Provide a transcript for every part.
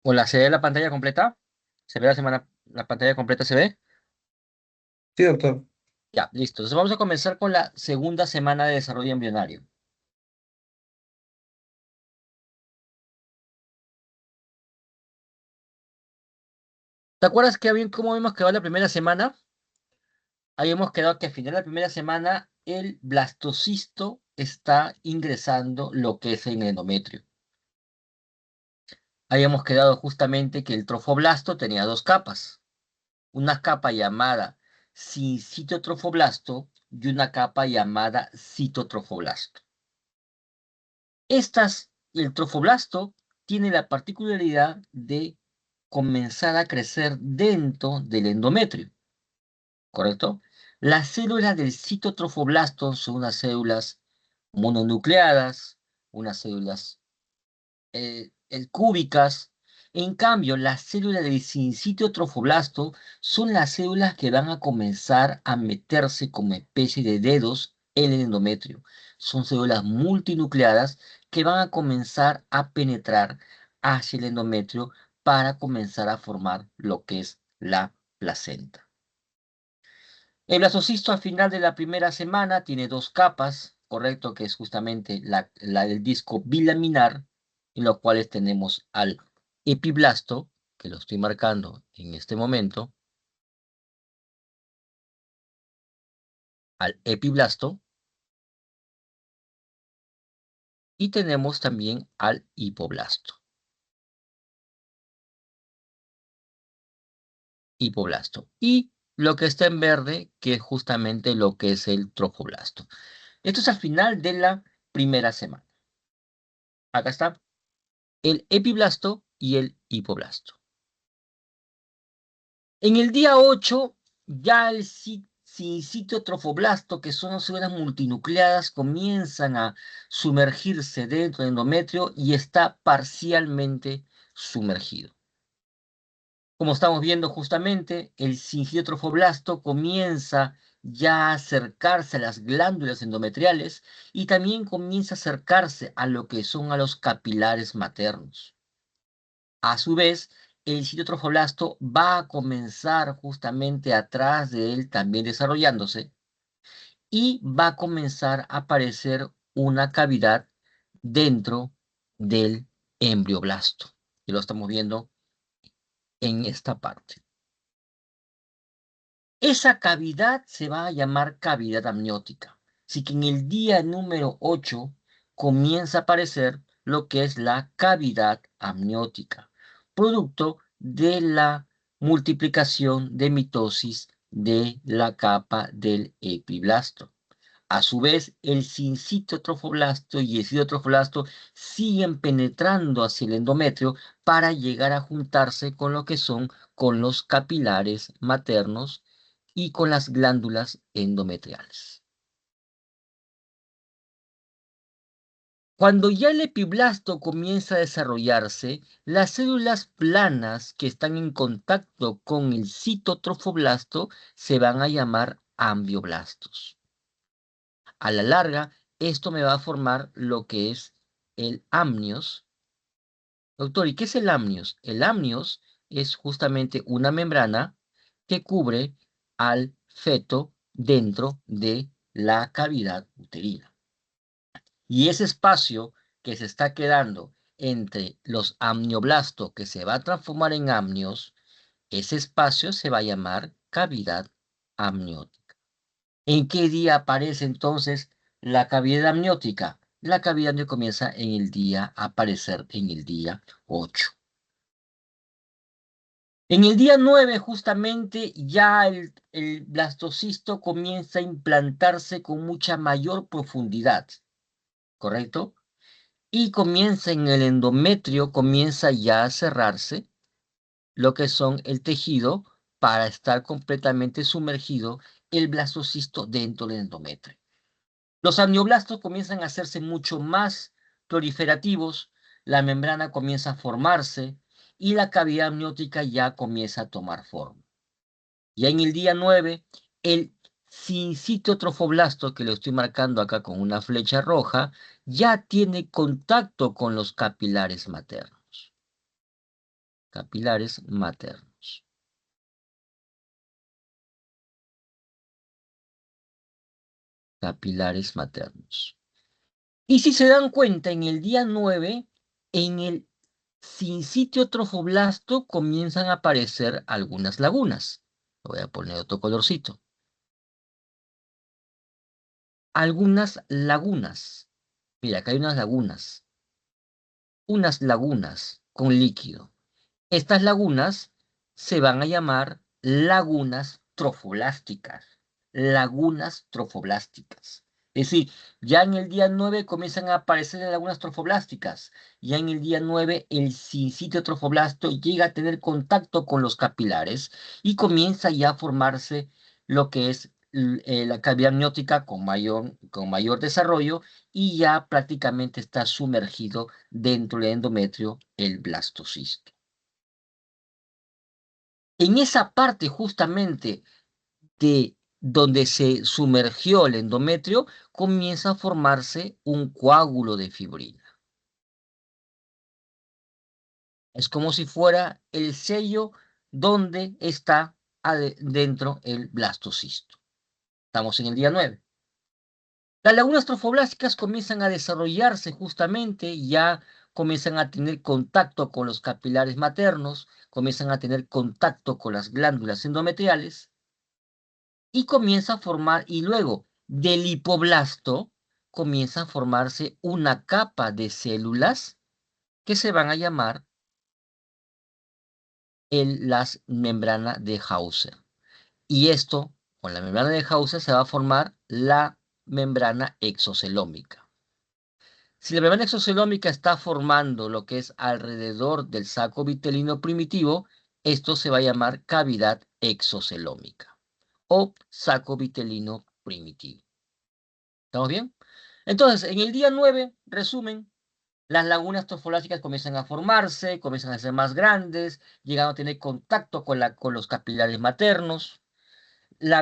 Hola, ¿se ve la pantalla completa? ¿Se ve la pantalla completa? ¿Se ve? Sí, doctor. Ya, listo. Entonces vamos a comenzar con la segunda semana de desarrollo embrionario. ¿Te acuerdas cómo habíamos quedado la primera semana? Habíamos quedado que al final de la primera semana el blastocisto está ingresando lo que es el endometrio. Habíamos quedado justamente que el trofoblasto tenía dos capas. Una capa llamada sincitotrofoblasto y una capa llamada citotrofoblasto. El trofoblasto tiene la particularidad de comenzar a crecer dentro del endometrio, ¿correcto? Las células del citotrofoblasto son unas células mononucleadas, unas células cúbicas. En cambio, las células del sincitotrofoblasto son las células que van a comenzar a meterse como especie de dedos en el endometrio. Son células multinucleadas que van a comenzar a penetrar hacia el endometrio para comenzar a formar lo que es la placenta. El blastocisto al final de la primera semana tiene dos capas, correcto, que es justamente la del disco bilaminar, en los cuales tenemos al epiblasto, que lo estoy marcando en este momento, al epiblasto, y tenemos también al hipoblasto. Hipoblasto. Y lo que está en verde, que es justamente lo que es el trofoblasto. Esto es al final de la primera semana. Acá está el epiblasto y el hipoblasto. En el día 8, ya el sincitio trofoblasto, que son células multinucleadas, comienzan a sumergirse dentro del endometrio y está parcialmente sumergido. Como estamos viendo justamente, el sincitio trofoblasto comienza ya a acercarse a las glándulas endometriales y también comienza a acercarse a lo que son a los capilares maternos. A su vez, el citotrofoblasto va a comenzar justamente atrás de él también desarrollándose y va a comenzar a aparecer una cavidad dentro del embrioblasto. Y lo estamos viendo en esta parte. Esa cavidad se va a llamar cavidad amniótica. Así que en el día número 8 comienza a aparecer lo que es la cavidad amniótica, producto de la multiplicación de mitosis de la capa del epiblasto. A su vez, el sincitotrofoblasto y el citotrofoblasto siguen penetrando hacia el endometrio para llegar a juntarse con lo que son con los capilares maternos y con las glándulas endometriales. Cuando ya el epiblasto comienza a desarrollarse, las células planas que están en contacto con el citotrofoblasto se van a llamar ambioblastos. A la larga, esto me va a formar lo que es el amnios. Doctor, ¿y qué es el amnios? El amnios es justamente una membrana que cubre al feto dentro de la cavidad uterina. Y ese espacio que se está quedando entre los amnioblastos que se va a transformar en amnios, ese espacio se va a llamar cavidad amniótica. ¿En qué día aparece entonces la cavidad amniótica? La cavidad amniótica comienza a aparecer en el día 8. En el día 9, justamente, ya el blastocisto comienza a implantarse con mucha mayor profundidad, ¿correcto? Y comienza en el endometrio, comienza ya a cerrarse lo que son el tejido para estar completamente sumergido el blastocisto dentro del endometrio. Los amnioblastos comienzan a hacerse mucho más proliferativos, la membrana comienza a formarse y la cavidad amniótica ya comienza a tomar forma. Ya en el día 9, el sincitotrofoblasto, que lo estoy marcando acá con una flecha roja, ya tiene contacto con los capilares maternos. Capilares maternos. Capilares maternos. Y si se dan cuenta, en el día 9, en el sinsitio trofoblasto comienzan a aparecer algunas lagunas. Voy a poner otro colorcito. Algunas lagunas. Mira, acá hay unas lagunas. Unas lagunas con líquido. Estas lagunas se van a llamar lagunas trofoblásticas. Lagunas trofoblásticas. Es decir, ya en el día 9 comienzan a aparecer las lagunas trofoblásticas. Ya en el día 9 el sinsitio trofoblasto llega a tener contacto con los capilares y comienza ya a formarse lo que es la cavidad amniótica con mayor desarrollo y ya prácticamente está sumergido dentro del endometrio el blastocisto. En esa parte justamente de donde se sumergió el endometrio, comienza a formarse un coágulo de fibrina. Es como si fuera el sello donde está dentro el blastocisto. Estamos en el día 9. Las lagunas trofoblásticas comienzan a desarrollarse justamente, ya comienzan a tener contacto con los capilares maternos, comienzan a tener contacto con las glándulas endometriales, y comienza a formar, y luego del hipoblasto comienza a formarse una capa de células que se van a llamar las membranas de Hauser. Y esto, con la membrana de Hauser, se va a formar la membrana exocelómica. Si la membrana exocelómica está formando lo que es alrededor del saco vitelino primitivo, esto se va a llamar cavidad exocelómica o saco vitelino primitivo. ¿Estamos bien? Entonces, en el día 9, resumen, las lagunas trofolásticas comienzan a formarse, comienzan a ser más grandes, llegan a tener contacto con los capilares maternos,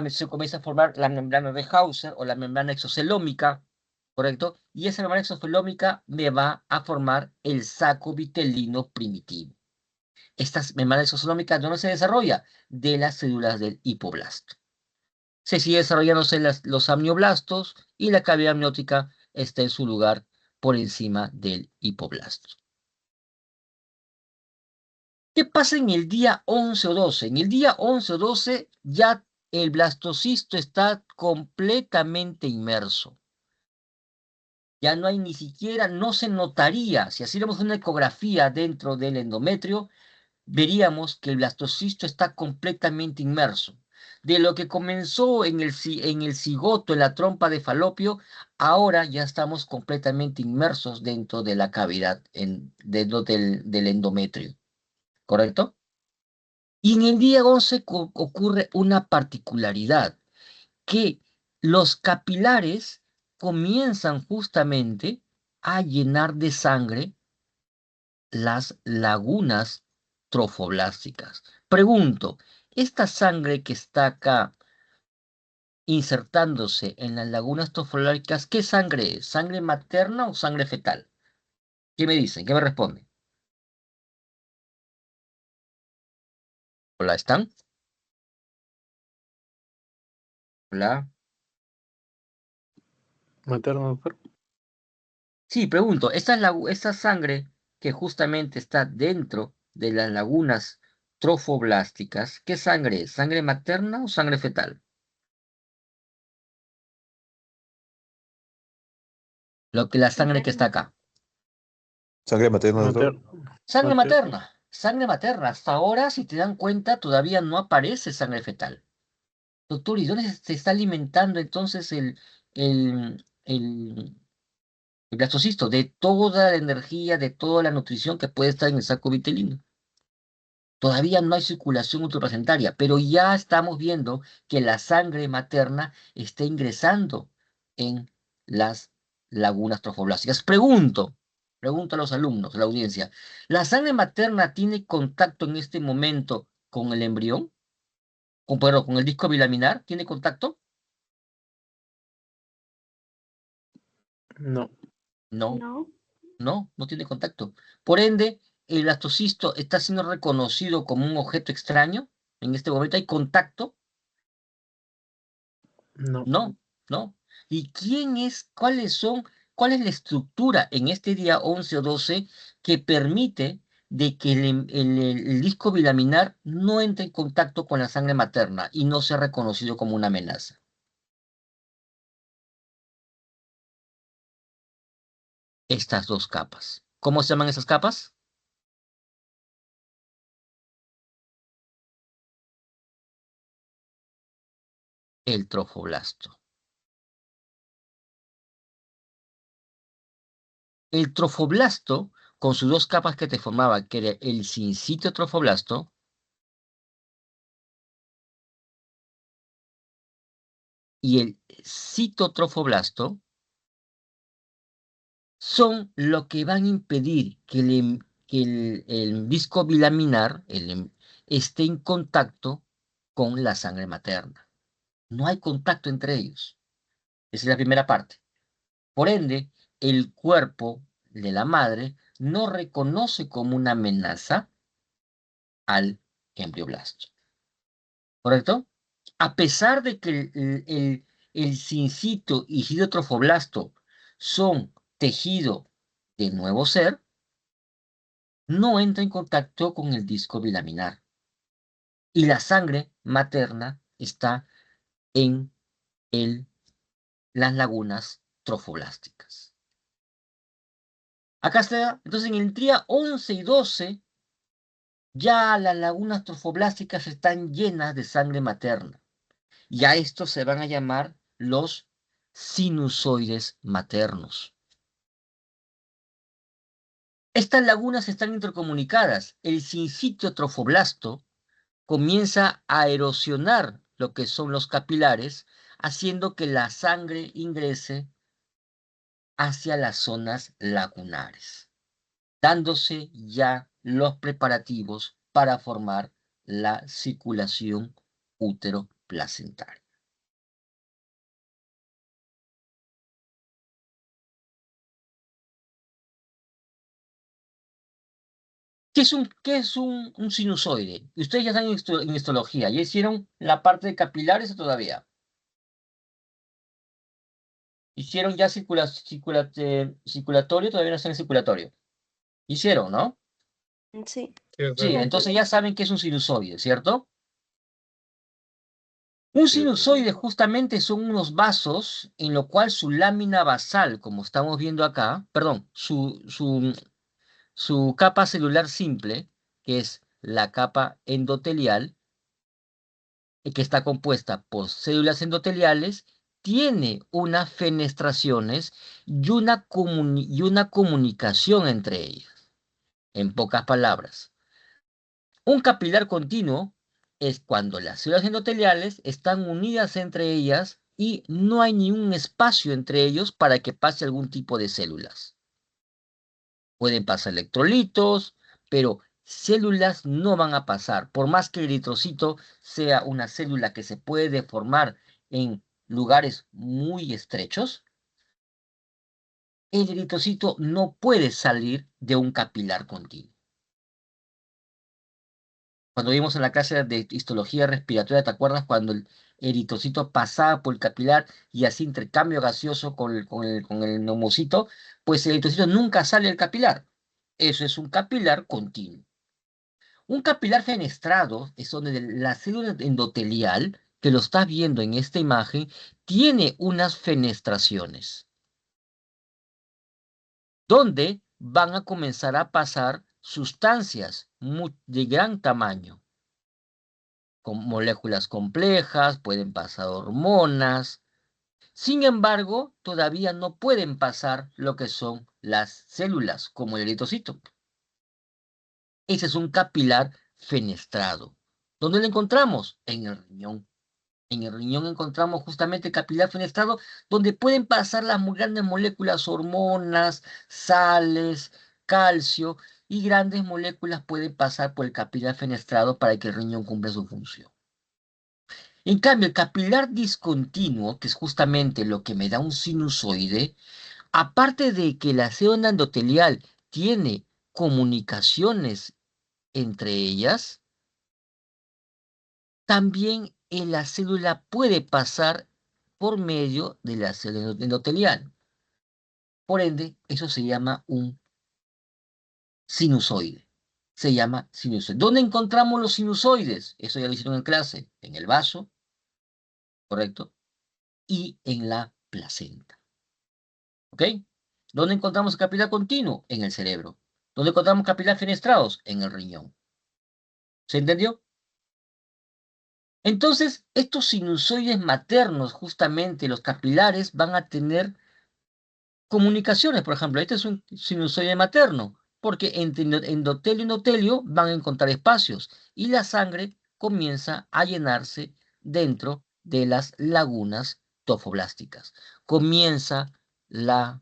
se comienza a formar la membrana de Hauser o la membrana exocelómica, ¿correcto? Y esa membrana exocelómica me va a formar el saco vitelino primitivo. Esta membrana exocelómica, ¿dónde se desarrolla? De las células del hipoblasto. Se sigue desarrollándose los amnioblastos y la cavidad amniótica está en su lugar por encima del hipoblasto. ¿Qué pasa en el día 11 o 12? En el día 11 o 12 ya el blastocisto está completamente inmerso. Ya no hay ni siquiera, no se notaría, si hiciéramos una ecografía dentro del endometrio, veríamos que el blastocisto está completamente inmerso. De lo que comenzó en el cigoto, en la trompa de Falopio, ahora ya estamos completamente inmersos dentro de la cavidad, dentro del endometrio. ¿Correcto? Y en el día 11 ocurre una particularidad, que los capilares comienzan justamente a llenar de sangre las lagunas trofoblásticas. Pregunto, esta sangre que está acá insertándose en las lagunas trofoblásticas, ¿qué sangre es? ¿Sangre materna o sangre fetal? ¿Qué me dicen? ¿Qué me responden? Hola, ¿están? Hola. Materno, doctor. Sí, pregunto, esta sangre que justamente está dentro de las lagunas trofoblásticas, ¿qué sangre es? ¿Sangre materna o sangre fetal? La sangre que está acá. Sangre materna, doctor. Sangre Materno. materna, sangre materna. Hasta ahora, si te dan cuenta, todavía no aparece sangre fetal. Doctor, ¿y dónde se está alimentando entonces el blastocisto? De toda la energía, de toda la nutrición que puede estar en el saco vitelino. Todavía no hay circulación ultraplacentaria, pero ya estamos viendo que la sangre materna está ingresando en las lagunas trofoblásticas. Pregunto a los alumnos, a la audiencia, ¿la sangre materna tiene contacto en este momento con el embrión? Perdón, con el disco bilaminar, ¿tiene contacto? No. No, no tiene contacto. Por ende, el blastocisto está siendo reconocido como un objeto extraño. En este momento hay contacto. No. No, no. ¿Y cuál es la estructura en este día 11 o 12 que permite de que el disco bilaminar no entre en contacto con la sangre materna y no sea reconocido como una amenaza? Estas dos capas. ¿Cómo se llaman esas capas? El trofoblasto. El trofoblasto, con sus dos capas que te formaba, que era el sincitio trofoblasto y el citotrofoblasto, son lo que van a impedir que el disco bilaminar esté en contacto con la sangre materna. No hay contacto entre ellos. Esa es la primera parte. Por ende, el cuerpo de la madre no reconoce como una amenaza al embrioblasto. ¿Correcto? A pesar de que el sincito y citotrofoblasto son tejido de nuevo ser, no entra en contacto con el disco bilaminar. Y la sangre materna está en las lagunas trofoblásticas. Acá está, entonces en el día 11 y 12, ya las lagunas trofoblásticas están llenas de sangre materna. Y a estos se van a llamar los sinusoides maternos. Estas lagunas están intercomunicadas. El sincitio trofoblasto comienza a erosionar lo que son los capilares, haciendo que la sangre ingrese hacia las zonas lagunares, dándose ya los preparativos para formar la circulación útero-placentaria. ¿Qué es un sinusoide? Ustedes ya están en histología. ¿Ya hicieron la parte de capilares o todavía? ¿Hicieron ya circulatorio? Todavía no están en circulatorio. Hicieron, ¿no? Sí. Sí, entonces ya saben que es un sinusoide, ¿cierto? Un sinusoide justamente son unos vasos en lo cual su lámina basal, como estamos viendo acá, perdón, su capa celular simple, que es la capa endotelial, que está compuesta por células endoteliales, tiene unas fenestraciones y una comunicación entre ellas. En pocas palabras, un capilar continuo es cuando las células endoteliales están unidas entre ellas y no hay ningún espacio entre ellos para que pase algún tipo de células. Pueden pasar electrolitos, pero células no van a pasar. Por más que el eritrocito sea una célula que se puede formar en lugares muy estrechos, el eritrocito no puede salir de un capilar continuo. Cuando vimos en la clase de histología respiratoria, ¿te acuerdas cuando el eritrocito pasaba por el capilar y hacía intercambio gaseoso con el neumocito? Pues el eritrocito nunca sale del capilar. Eso es un capilar continuo. Un capilar fenestrado es donde la célula endotelial, que lo estás viendo en esta imagen, tiene unas fenestraciones, donde van a comenzar a pasar sustancias de gran tamaño, con moléculas complejas, pueden pasar hormonas. Sin embargo, todavía no pueden pasar lo que son las células, como el eritrocito. Ese es un capilar fenestrado. ¿Dónde lo encontramos? En el riñón. En el riñón encontramos justamente el capilar fenestrado, donde pueden pasar las muy grandes moléculas, hormonas, sales, calcio, y grandes moléculas pueden pasar por el capilar fenestrado para que el riñón cumpla su función. En cambio, el capilar discontinuo, que es justamente lo que me da un sinusoide, aparte de que la célula endotelial tiene comunicaciones entre ellas, también en la célula puede pasar por medio de la célula endotelial. Por ende, eso se llama un sinusoide. Se llama sinusoide. ¿Dónde encontramos los sinusoides? Eso ya lo hicieron en clase. En el vaso, ¿correcto? Y en la placenta. ¿Ok? ¿Dónde encontramos el capilar continuo? En el cerebro. ¿Dónde encontramos capilar fenestrados? En el riñón. ¿Se entendió? Entonces, estos sinusoides maternos, justamente los capilares, van a tener comunicaciones. Por ejemplo, este es un sinusoide materno, porque entre endotelio y endotelio van a encontrar espacios y la sangre comienza a llenarse dentro de las lagunas tofoblásticas. Comienza la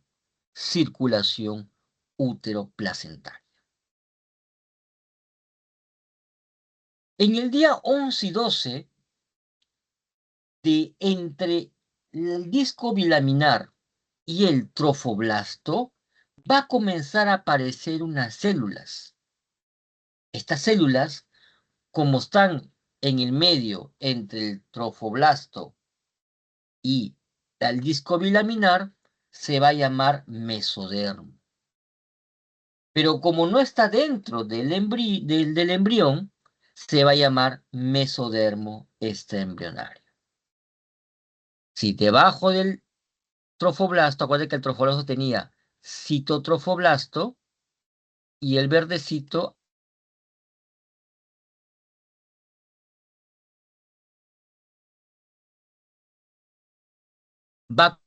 circulación útero-placentaria. En el día 11 y 12, de entre el disco bilaminar y el trofoblasto, va a comenzar a aparecer unas células. Estas células, como están en el medio entre el trofoblasto y el disco bilaminar, se va a llamar mesodermo. Pero como no está dentro del embrión, se va a llamar mesodermo extraembrionario. Si debajo del trofoblasto, acuérdense que el trofoblasto tenía citotrofoblasto y el verdecito va.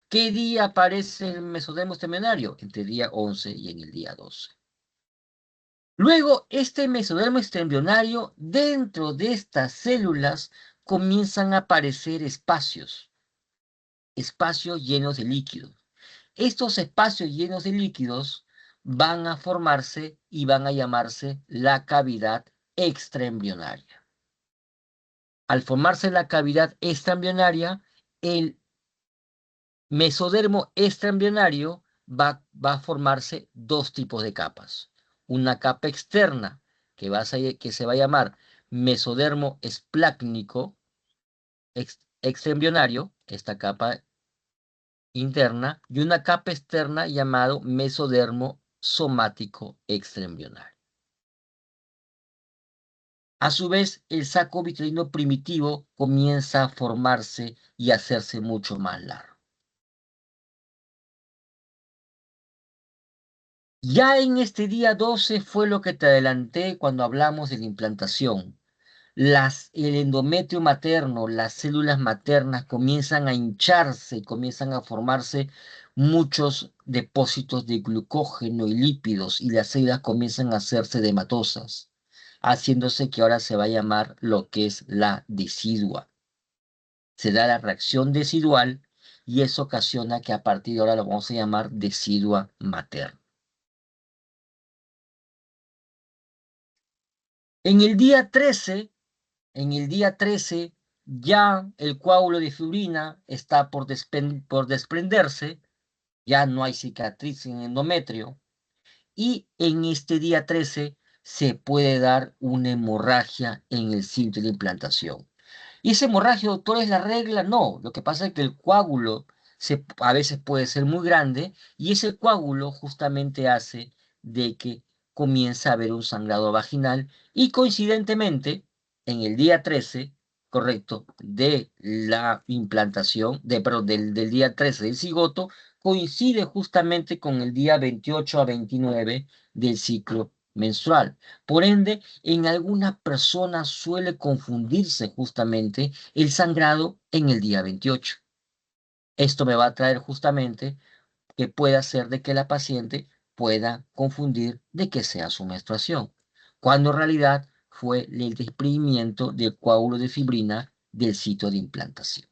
¿Qué día aparece el mesodermo extraembrionario? Entre el día 11 y en el día 12. Luego, este mesodermo extraembrionario, dentro de estas células, comienzan a aparecer espacios llenos de líquidos. Estos espacios llenos de líquidos van a formarse y van a llamarse la cavidad extraembrionaria. Al formarse la cavidad extraembrionaria, el mesodermo extraembrionario va a formarse dos tipos de capas. Una capa externa que se va a llamar mesodermo esplácnico extraembrionario, esta capa interna, y una capa externa llamado mesodermo somático extraembrionario. A su vez, el saco vitelino primitivo comienza a formarse y a hacerse mucho más largo. Ya en este día 12 fue lo que te adelanté cuando hablamos de la implantación. El endometrio materno, las células maternas comienzan a hincharse, comienzan a formarse muchos depósitos de glucógeno y lípidos y las células comienzan a hacerse edematosas, haciéndose que ahora se va a llamar lo que es la decidua. Se da la reacción decidual y eso ocasiona que a partir de ahora lo vamos a llamar decidua materna. En el día 13, ya el coágulo de fibrina está por desprenderse, ya no hay cicatriz en el endometrio, y en este día 13 se puede dar una hemorragia en el sitio de implantación. ¿Y esa hemorragia, doctor, es la regla? No, lo que pasa es que el coágulo a veces puede ser muy grande y ese coágulo justamente hace de que comience a haber un sangrado vaginal y coincidentemente en el día 13, correcto, de la implantación, perdón, del día 13 del cigoto, coincide justamente con el día 28 a 29 del ciclo menstrual. Por ende, en algunas personas suele confundirse justamente el sangrado en el día 28. Esto me va a traer justamente que pueda hacer de que la paciente pueda confundir de que sea su menstruación, cuando en realidad fue el desprendimiento del coágulo de fibrina del sitio de implantación.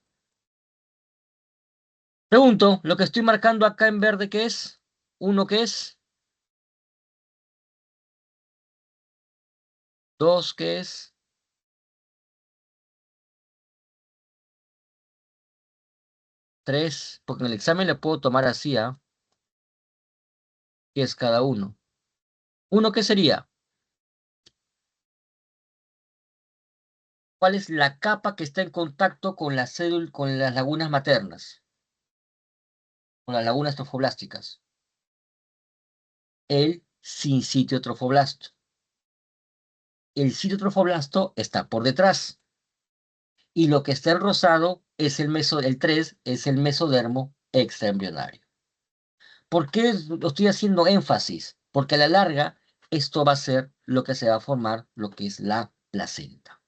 Pregunto, lo que estoy marcando acá en verde, ¿qué es? ¿1 qué es? ¿2 qué es? 3, porque en el examen le puedo tomar así, ¿ah? ¿Qué es cada uno? ¿Uno qué sería? ¿Cuál es la capa que está en contacto con la célula, con las lagunas maternas? Con las lagunas trofoblásticas. El sincitio trofoblasto. El sitio trofoblasto está por detrás. Y lo que está en rosado es el 3 es el mesodermo extraembrionario. ¿Por qué lo estoy haciendo énfasis? Porque a la larga esto va a ser lo que se va a formar, lo que es la placenta.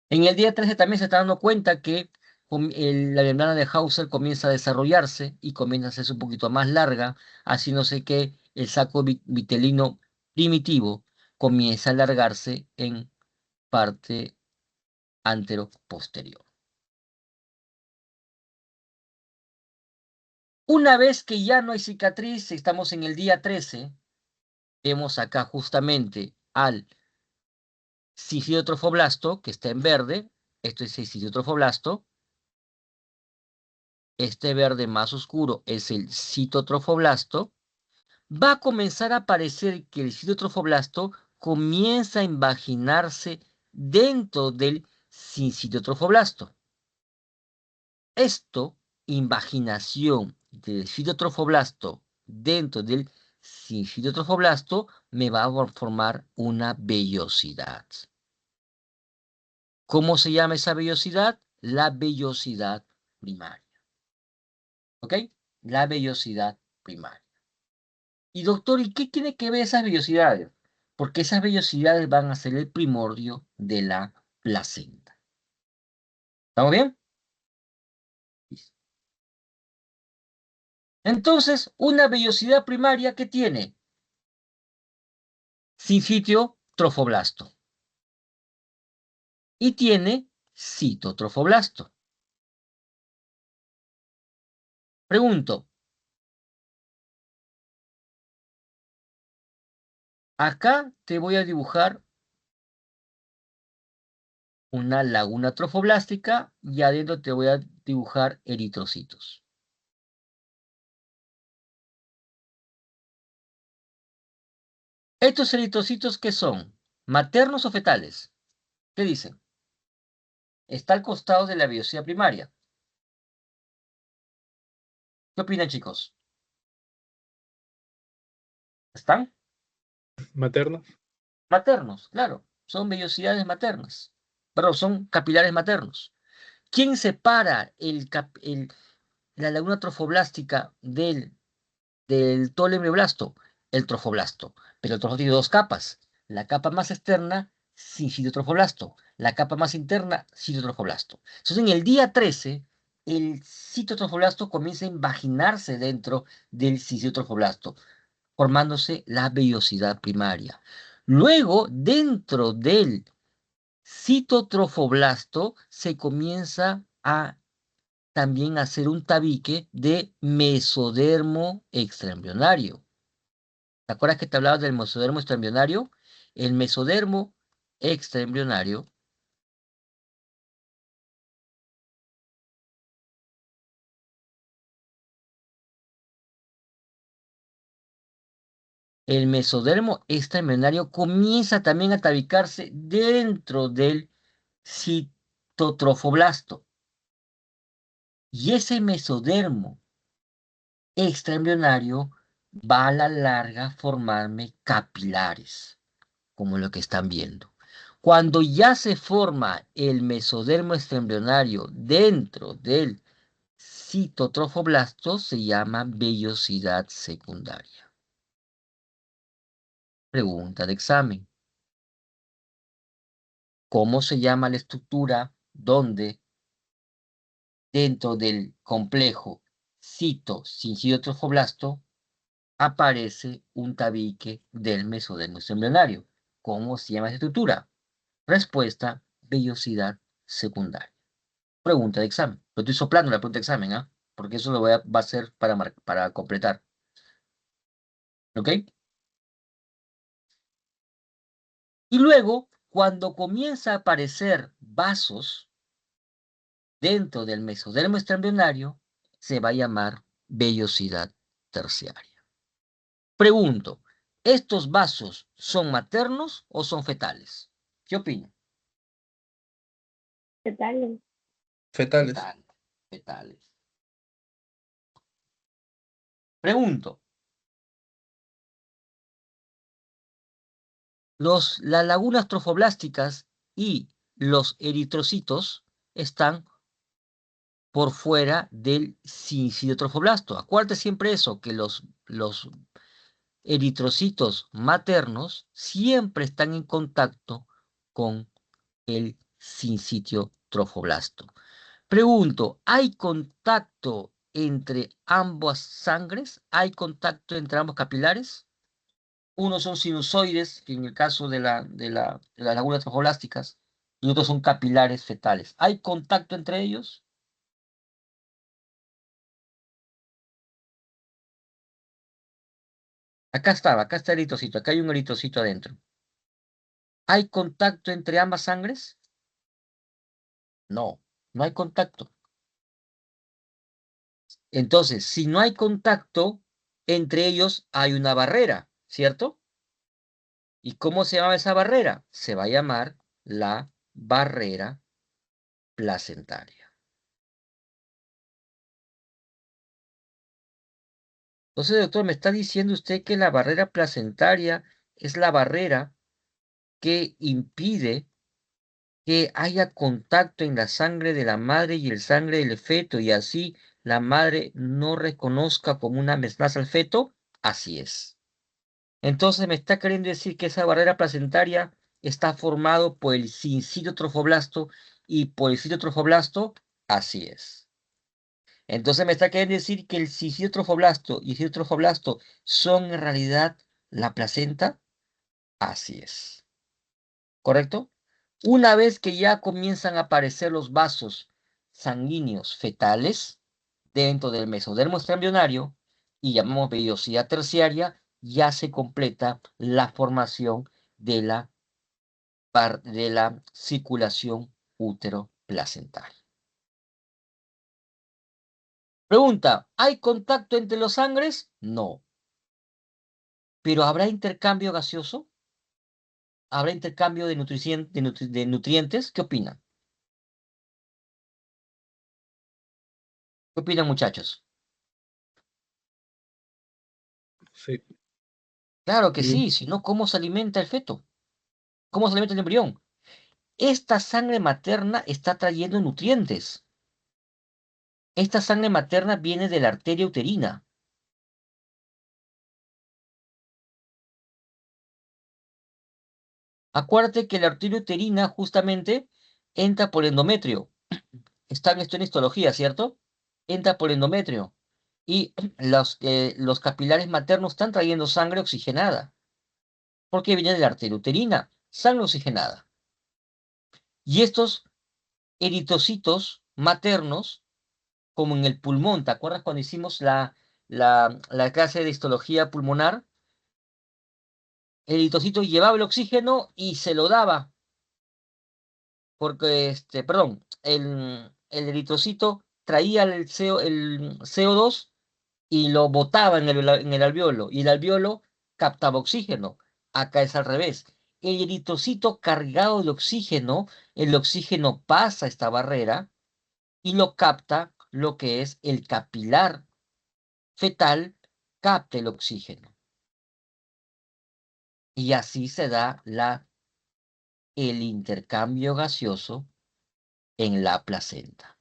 En el día 13 también se está dando cuenta que la membrana de Hauser comienza a desarrollarse y comienza a hacerse un poquito más larga, haciéndose que el saco vitelino primitivo comienza a alargarse en parte antero-posterior. Una vez que ya no hay cicatriz, estamos en el día 13, vemos acá justamente al cistidotrofoblasto, que está en verde. Esto es el cistidotrofoblasto. Este verde más oscuro es el citotrofoblasto. Va a comenzar a aparecer que el citotrofoblasto comienza a invaginarse dentro del sincitotrofoblasto. Esto, invaginación del citotrofoblasto dentro del sincitotrofoblasto, me va a formar una vellosidad. ¿Cómo se llama esa vellosidad? La vellosidad primaria. ¿Ok? La vellosidad primaria. Y doctor, ¿y qué tiene que ver esas vellosidades? Porque esas vellosidades van a ser el primordio de la placenta. ¿Estamos bien? Listo. Entonces, una vellosidad primaria, ¿qué tiene? Sincitio trofoblasto. Y tiene citotrofoblasto. Pregunto, acá te voy a dibujar una laguna trofoblástica y adentro te voy a dibujar eritrocitos. ¿Estos eritrocitos qué son? ¿Maternos o fetales? ¿Qué dicen? Está al costado de la vellosidad primaria. ¿Qué opinan, chicos? ¿Están? Maternos. Maternos, claro. Son vellosidades maternas. Pero son capilares maternos. ¿Quién separa la laguna trofoblástica del tolemio-blasto? El trofoblasto. Pero el trofoblasto tiene dos capas. La capa más externa, sincitotrofoblasto. La capa más interna, citotrofoblasto. Entonces, en el día 13, el citotrofoblasto comienza a invaginarse dentro del citotrofoblasto, formándose la vellosidad primaria. Luego, dentro del citotrofoblasto, se comienza a también hacer un tabique de mesodermo extraembrionario. ¿Te acuerdas que te hablaba del mesodermo extraembrionario? El mesodermo extraembrionario, el mesodermo extraembrionario comienza también a tabicarse dentro del citotrofoblasto. Y ese mesodermo extraembrionario va a la larga a formarme capilares, como lo que están viendo. Cuando ya se forma el mesodermo extraembrionario dentro del citotrofoblasto, se llama vellosidad secundaria. Pregunta de examen. ¿Cómo se llama la estructura donde dentro del complejo cito-sincitotrofoblasto aparece un tabique del mesodermo extraembrionario? ¿Cómo se llama esa estructura? Respuesta, vellosidad secundaria. Pregunta de examen. Lo estoy soplando la pregunta de examen, ¿ah? Porque eso va a ser para completar. ¿Ok? Y luego, cuando comienza a aparecer vasos dentro del mesodermo extraembrionario, se va a llamar vellosidad terciaria. Pregunto, ¿estos vasos son maternos o son fetales? ¿Qué opinan? Fetales. Fetales. Fetales. Pregunto, las lagunas trofoblásticas y los eritrocitos están por fuera del sincito trofoblasto. Acuérdate siempre eso, que los eritrocitos maternos siempre están en contacto con el sincitio trofoblasto. Pregunto, ¿hay contacto entre ambas sangres? ¿Hay contacto entre ambos capilares? Unos son sinusoides, que en el caso de las lagunas trofoblásticas, y otros son capilares fetales. ¿Hay contacto entre ellos? Acá está el eritrocito, acá hay un eritrocito adentro. ¿Hay contacto entre ambas sangres? No, no hay contacto. Entonces, si no hay contacto, entre ellos hay una barrera, ¿cierto? ¿Y cómo se llama esa barrera? Se va a llamar la barrera placentaria. Entonces, doctor, me está diciendo usted que la barrera placentaria es la barrera que impide que haya contacto en la sangre de la madre y el sangre del feto y así la madre no reconozca como una amenaza al feto. Así es. Entonces me está queriendo decir que esa barrera placentaria está formado por el sincito trofoblasto y por el citotrofoblasto. Así es. Entonces me está queriendo decir que el sincito trofoblasto y el citotrofoblasto son en realidad la placenta. Así es. ¿Correcto? Una vez que ya comienzan a aparecer los vasos sanguíneos fetales dentro del mesodermo extraembrionario y llamamos vellosidad terciaria, ya se completa la formación de la circulación útero-placentaria. Pregunta, ¿hay contacto entre los sangres? No. ¿Pero habrá intercambio gaseoso? ¿Habrá intercambio de nutrientes? ¿Qué opinan? ¿Qué opinan, muchachos? Sí. Claro que sí, si no, ¿cómo se alimenta el feto? ¿Cómo se alimenta el embrión? Esta sangre materna está trayendo nutrientes. Esta sangre materna viene de la arteria uterina. Acuérdate que la arteria uterina justamente entra por el endometrio. Está en esto en histología, ¿cierto? Entra por el endometrio. Y los capilares maternos están trayendo sangre oxigenada. Porque viene de la arteria uterina. Sangre oxigenada. Y estos eritrocitos maternos, como en el pulmón, ¿te acuerdas cuando hicimos la clase de histología pulmonar? El eritrocito llevaba el oxígeno y se lo daba, porque, perdón, el eritrocito traía el CO2 y lo botaba en el alveolo, y el alveolo captaba oxígeno. Acá es al revés. El eritrocito cargado de oxígeno, el oxígeno pasa esta barrera y lo capta lo que es el capilar fetal, capta el oxígeno. Y así se da el intercambio gaseoso en la placenta.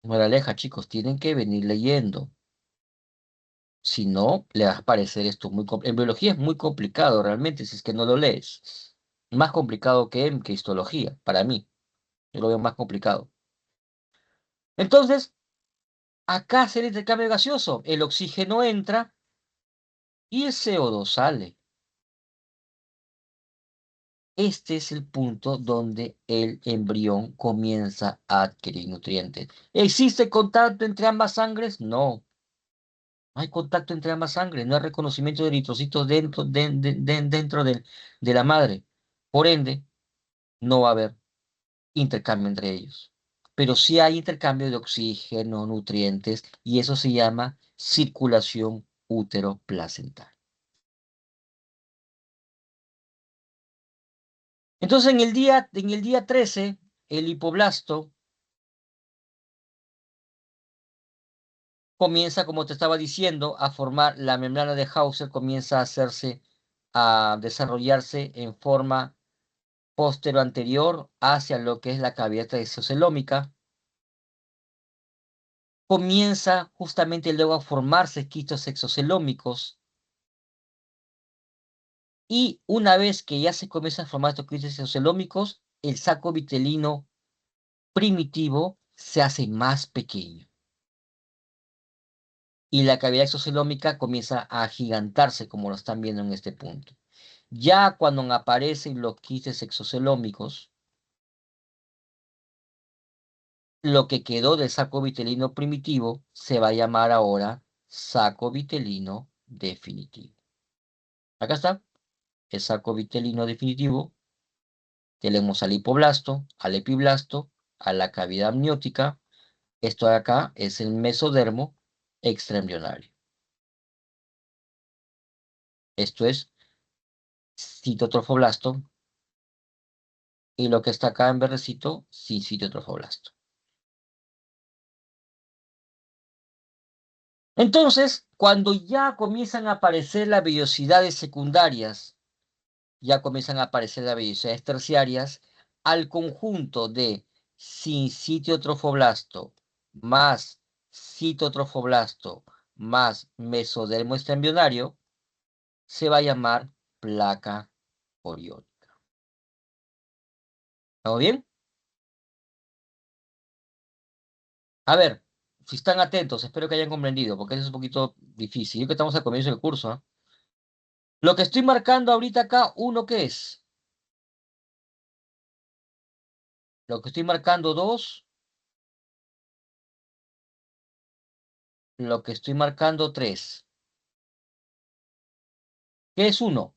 Moraleja, chicos, tienen que venir leyendo. Si no, le va a parecer esto muy complicado. En biología es muy complicado realmente si es que no lo lees. Más complicado que histología, para mí. Yo lo veo más complicado. Entonces, acá hace el intercambio gaseoso. El oxígeno entra y el CO2 sale. Este es el punto donde el embrión comienza a adquirir nutrientes. ¿Existe contacto entre ambas sangres? No. No hay contacto entre ambas sangres, no hay reconocimiento de eritrocitos dentro de la madre. Por ende, no va a haber intercambio entre ellos. Pero sí hay intercambio de oxígeno, nutrientes, y eso se llama circulación útero-placental. Entonces, en el día 13, el hipoblasto comienza, como te estaba diciendo, a formar la membrana de Hauser, comienza a desarrollarse en forma postero-anterior hacia lo que es la cavidad exocelómica. Comienza justamente luego a formarse quistos exocelómicos. Y una vez que ya se comienzan a formar estos quistos exocelómicos, el saco vitelino primitivo se hace más pequeño. Y la cavidad exocelómica comienza a agigantarse, como lo están viendo en este punto. Ya cuando aparecen los quistes exocelómicos, lo que quedó del saco vitelino primitivo se va a llamar ahora saco vitelino definitivo. Acá está el saco vitelino definitivo. Tenemos al hipoblasto, al epiblasto, a la cavidad amniótica. Esto de acá es el mesodermo extraembrionario. Esto es citotrofoblasto. Y lo que está acá en verdecito, sin citotrofoblasto. Entonces, cuando ya comienzan a aparecer las vellosidades secundarias, ya comienzan a aparecer las vellosidades terciarias, al conjunto de sincitiotrofoblasto más citotrofoblasto más mesodermo extraembrionario, se va a llamar placa coriónica. ¿Estamos bien? A ver, si están atentos, espero que hayan comprendido, porque eso es un poquito difícil. Yo que estamos al comienzo del curso, ¿eh? Lo que estoy marcando ahorita acá, ¿uno qué es? Lo que estoy marcando, 2. Lo que estoy marcando, 3. ¿Qué es 1?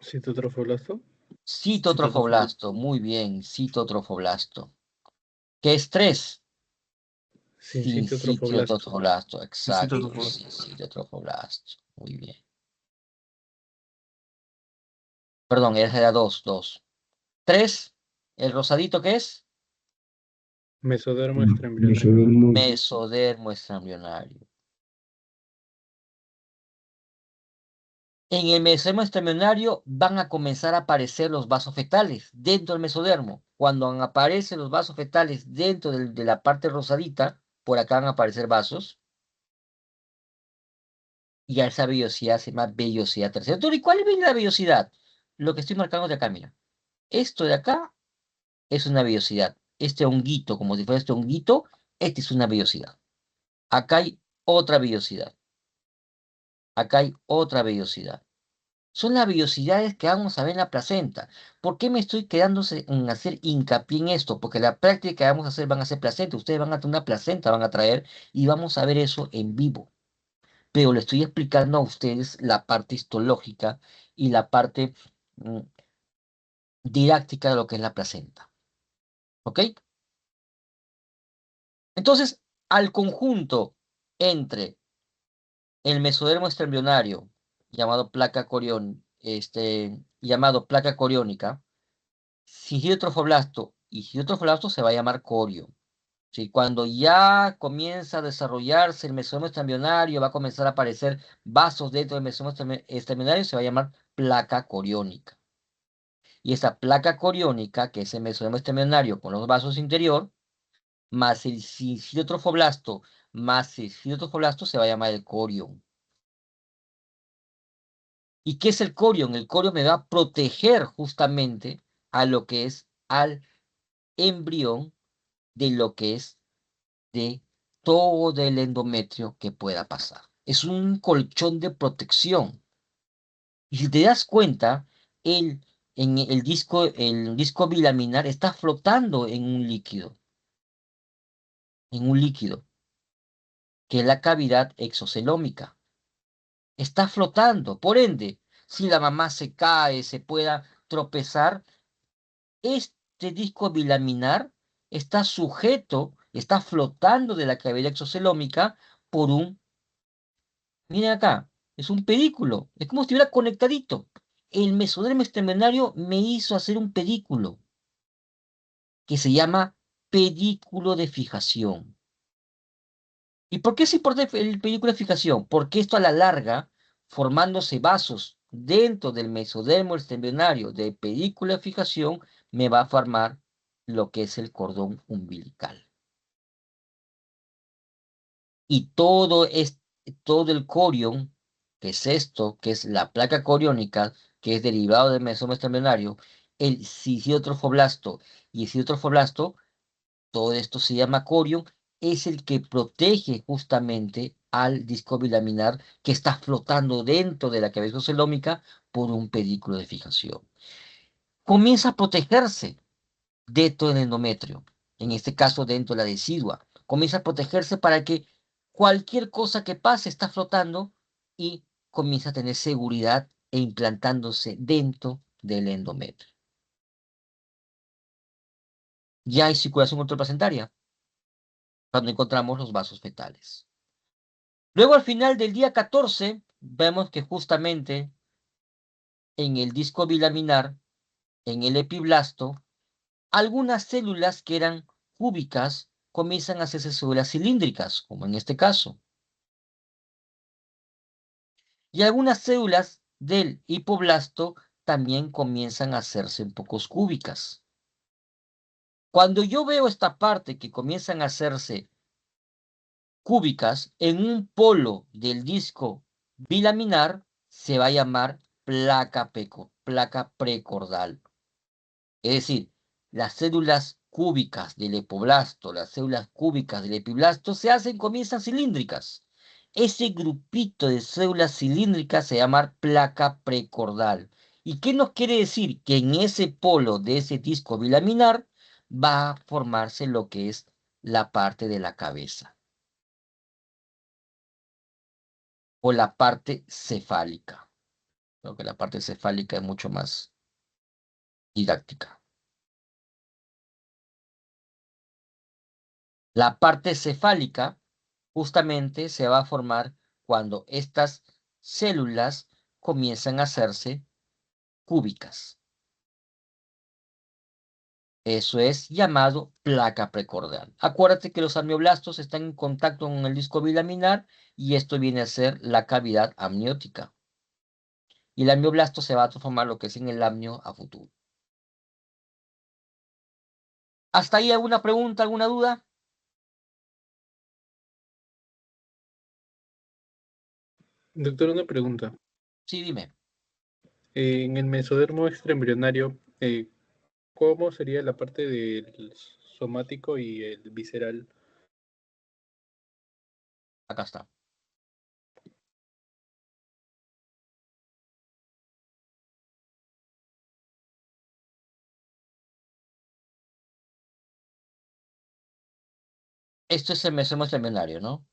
¿Citotrofoblasto? Citotrofoblasto, muy bien, citotrofoblasto. ¿Qué es 3? Sincitiotrofoblasto. Sincitiotrofoblasto, exacto, Citotrofoblasto. sincitiotrofoblasto, muy bien. Perdón, ese era 2, 2. 3, ¿el rosadito qué es? Mesodermo extraembrionario. Mesodermo extraembrionario. En el mesodermo extraembrionario van a comenzar a aparecer los vasos fetales dentro del mesodermo. Cuando aparecen los vasos fetales dentro de la parte rosadita, por acá van a aparecer vasos. Y a esa vellosidad se llama vellosidad terciaria. Entonces, ¿y cuál es la vellosidad? Lo que estoy marcando de acá, mira. Esto de acá es una vellosidad. Este honguito, como si fuera este honguito, este es una vellosidad. Acá hay otra vellosidad. Acá hay otra vellosidad. Son las vellosidades que vamos a ver en la placenta. ¿Por qué me estoy quedándose en hacer hincapié en esto? Porque la práctica que vamos a hacer van a ser placenta. Ustedes van a tener una placenta, van a traer y vamos a ver eso en vivo. Pero le estoy explicando a ustedes la parte histológica y la parte didáctica de lo que es la placenta. ¿Ok? Entonces, al conjunto entre el mesodermo extraembrionario, llamado placa coriónica, sigilotrofoblasto y sigilotrofoblasto se va a llamar corio. ¿Sí? Cuando ya comienza a desarrollarse el mesodermo extraembrionario, va a comenzar a aparecer vasos dentro del mesodermo extraembrionario, se va a llamar placa coriónica. Y esa placa coriónica, que es el mesodermo extraembrionario con los vasos interior, más el sigilotrofoblasto, más el sigilotrofoblasto, se va a llamar el corión. ¿Y qué es el corión? El corión me va a proteger justamente a lo que es al embrión de lo que es de todo el endometrio que pueda pasar. Es un colchón de protección. Y si te das cuenta, el disco bilaminar está flotando en un líquido. en un líquido, que es la cavidad exocelómica. Está flotando, por ende, si la mamá se cae, se pueda tropezar, este disco bilaminar está sujeto, está flotando de la cavidad exocelómica por un, miren acá, es un pedículo, es como si estuviera conectadito. El mesodermo extraembrionario me hizo hacer un pedículo que se llama pedículo de fijación. ¿Y por qué es importante el pedículo de fijación? Porque esto a la larga, formándose vasos dentro del mesodermo extraembrionario de pedículo de fijación, me va a formar lo que es el cordón umbilical. Y todo el corión, que es esto, que es la placa coriónica, que es derivado del mesoma extraembrionario, el citotrofoblasto y el citotrofoblasto, todo esto se llama corión, es el que protege justamente al disco bilaminar que está flotando dentro de la cabeza celómica por un pedículo de fijación. Comienza a protegerse dentro del endometrio, en este caso dentro de la decidua. Comienza a protegerse para que cualquier cosa que pase está flotando y comienza a tener seguridad e implantándose dentro del endometrio. Ya hay circulación intraplacentaria cuando encontramos los vasos fetales. Luego al final del día 14 vemos que justamente en el disco bilaminar, en el epiblasto, algunas células que eran cúbicas comienzan a hacerse células cilíndricas, como en este caso. Y algunas células del hipoblasto también comienzan a hacerse un poco cúbicas. Cuando yo veo esta parte que comienzan a hacerse cúbicas en un polo del disco bilaminar, se va a llamar placa precordal. Es decir, las células cúbicas del hipoblasto, las células cúbicas del epiblasto comienzan cilíndricas. Ese grupito de células cilíndricas se llama placa precordal. ¿Y qué nos quiere decir? Que en ese polo de ese disco bilaminar va a formarse lo que es la parte de la cabeza o la parte cefálica. Creo que la parte cefálica es mucho más didáctica. La parte cefálica justamente se va a formar cuando estas células comienzan a hacerse cúbicas. Eso es llamado placa precordal. Acuérdate que los amnioblastos están en contacto con el disco bilaminar y esto viene a ser la cavidad amniótica. Y el amnioblasto se va a transformar lo que es en el amnio a futuro. ¿Hasta ahí alguna pregunta, alguna duda? Doctor, una pregunta. Sí, dime. En el mesodermo extraembrionario, ¿cómo sería la parte del somático y el visceral? Acá está. Esto es el mesoma extraembrionario, ¿no?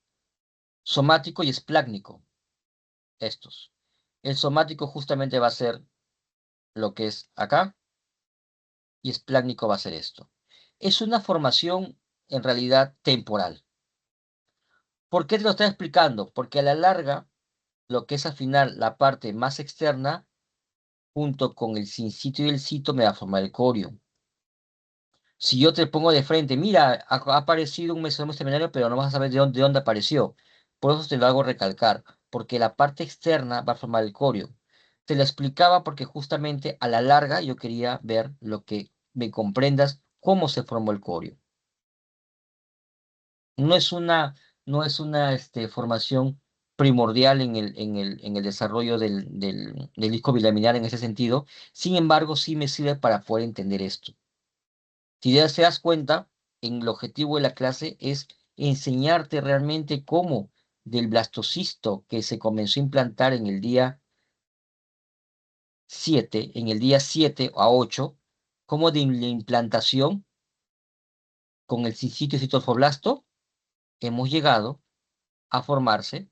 Somático y esplácnico. Estos. El somático justamente va a ser lo que es acá y esplácnico va a ser esto. Es una formación en realidad temporal. ¿Por qué te lo estoy explicando? Porque a la larga, lo que es al final la parte más externa, junto con el sincito y el cito, me va a formar el corio. Si yo te pongo de frente, mira, ha aparecido un mesoma extraembrionario, pero no vas a saber de dónde apareció. Por eso te lo hago recalcar, porque la parte externa va a formar el corio. Te lo explicaba porque justamente a la larga yo quería ver lo que me comprendas cómo se formó el corio. No es una, no es una formación primordial en el desarrollo del disco bilaminar en ese sentido. Sin embargo, sí me sirve para poder entender esto. Si ya te das cuenta, en el objetivo de la clase es enseñarte realmente cómo del blastocisto que se comenzó a implantar en el día 7 a 8, cómo de la implantación con el sitio citofoblasto hemos llegado a formarse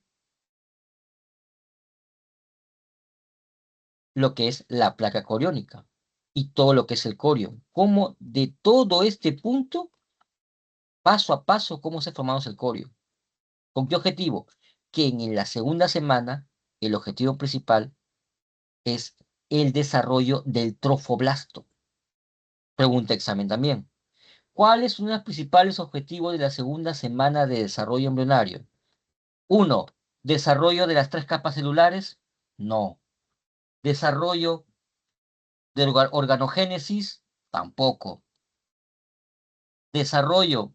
lo que es la placa coriónica y todo lo que es el corión. Cómo de todo este punto, paso a paso, cómo se formamos el corión. ¿Con qué objetivo? Que en la segunda semana, el objetivo principal es el desarrollo del trofoblasto. Pregunta examen también. ¿Cuáles son los principales objetivos de la segunda semana de desarrollo embrionario? Uno, desarrollo de las 3 capas celulares. No. Desarrollo de organogénesis. Tampoco. Desarrollo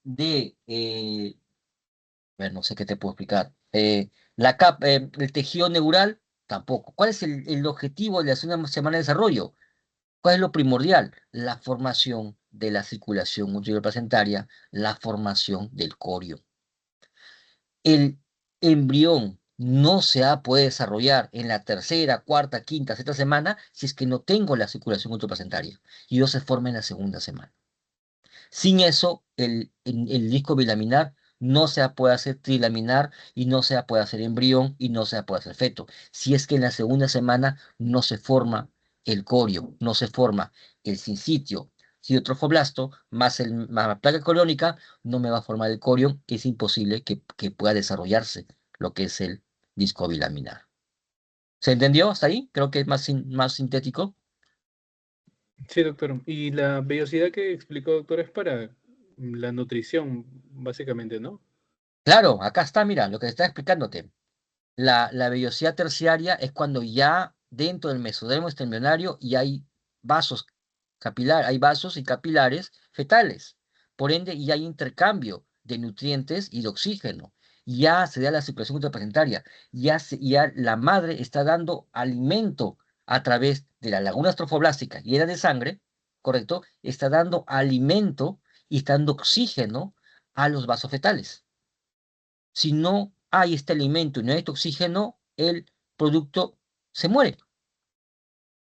de, bueno, no sé qué te puedo explicar. El tejido neural. Tampoco. ¿Cuál es el objetivo de la segunda semana de desarrollo? ¿Cuál es lo primordial? La formación de la circulación uteroplacentaria, la formación del corio. El embrión no se va a poder desarrollar en la tercera, cuarta, quinta, sexta semana si es que no tengo la circulación uteroplacentaria. Y no se forma en la segunda semana. Sin eso, el disco bilaminar no se puede hacer trilaminar y no se puede hacer embrión y no se puede hacer feto. Si es que en la segunda semana no se forma el corio, no se forma el sincitio, citotrofoblasto, más la placa coriónica, no me va a formar el corio, es imposible que pueda desarrollarse lo que es el disco bilaminar. ¿Se entendió hasta ahí? Creo que es más sintético. Sí, doctor. Y la vellosidad que explicó, doctor, es para la nutrición, básicamente, ¿no? Claro, acá está, mira, lo que está explicándote. La vellosidad terciaria es cuando ya dentro del mesodermo extraembrionario y hay vasos hay vasos y capilares fetales. Por ende, y hay intercambio de nutrientes y de oxígeno. Ya se da la circulación intraplacentaria. Ya la madre está dando alimento a través de las lagunas trofoblásticas llenas de sangre, ¿correcto? Está dando alimento y está dando oxígeno a los vasos fetales. Si no hay este alimento y no hay este oxígeno, el producto se muere.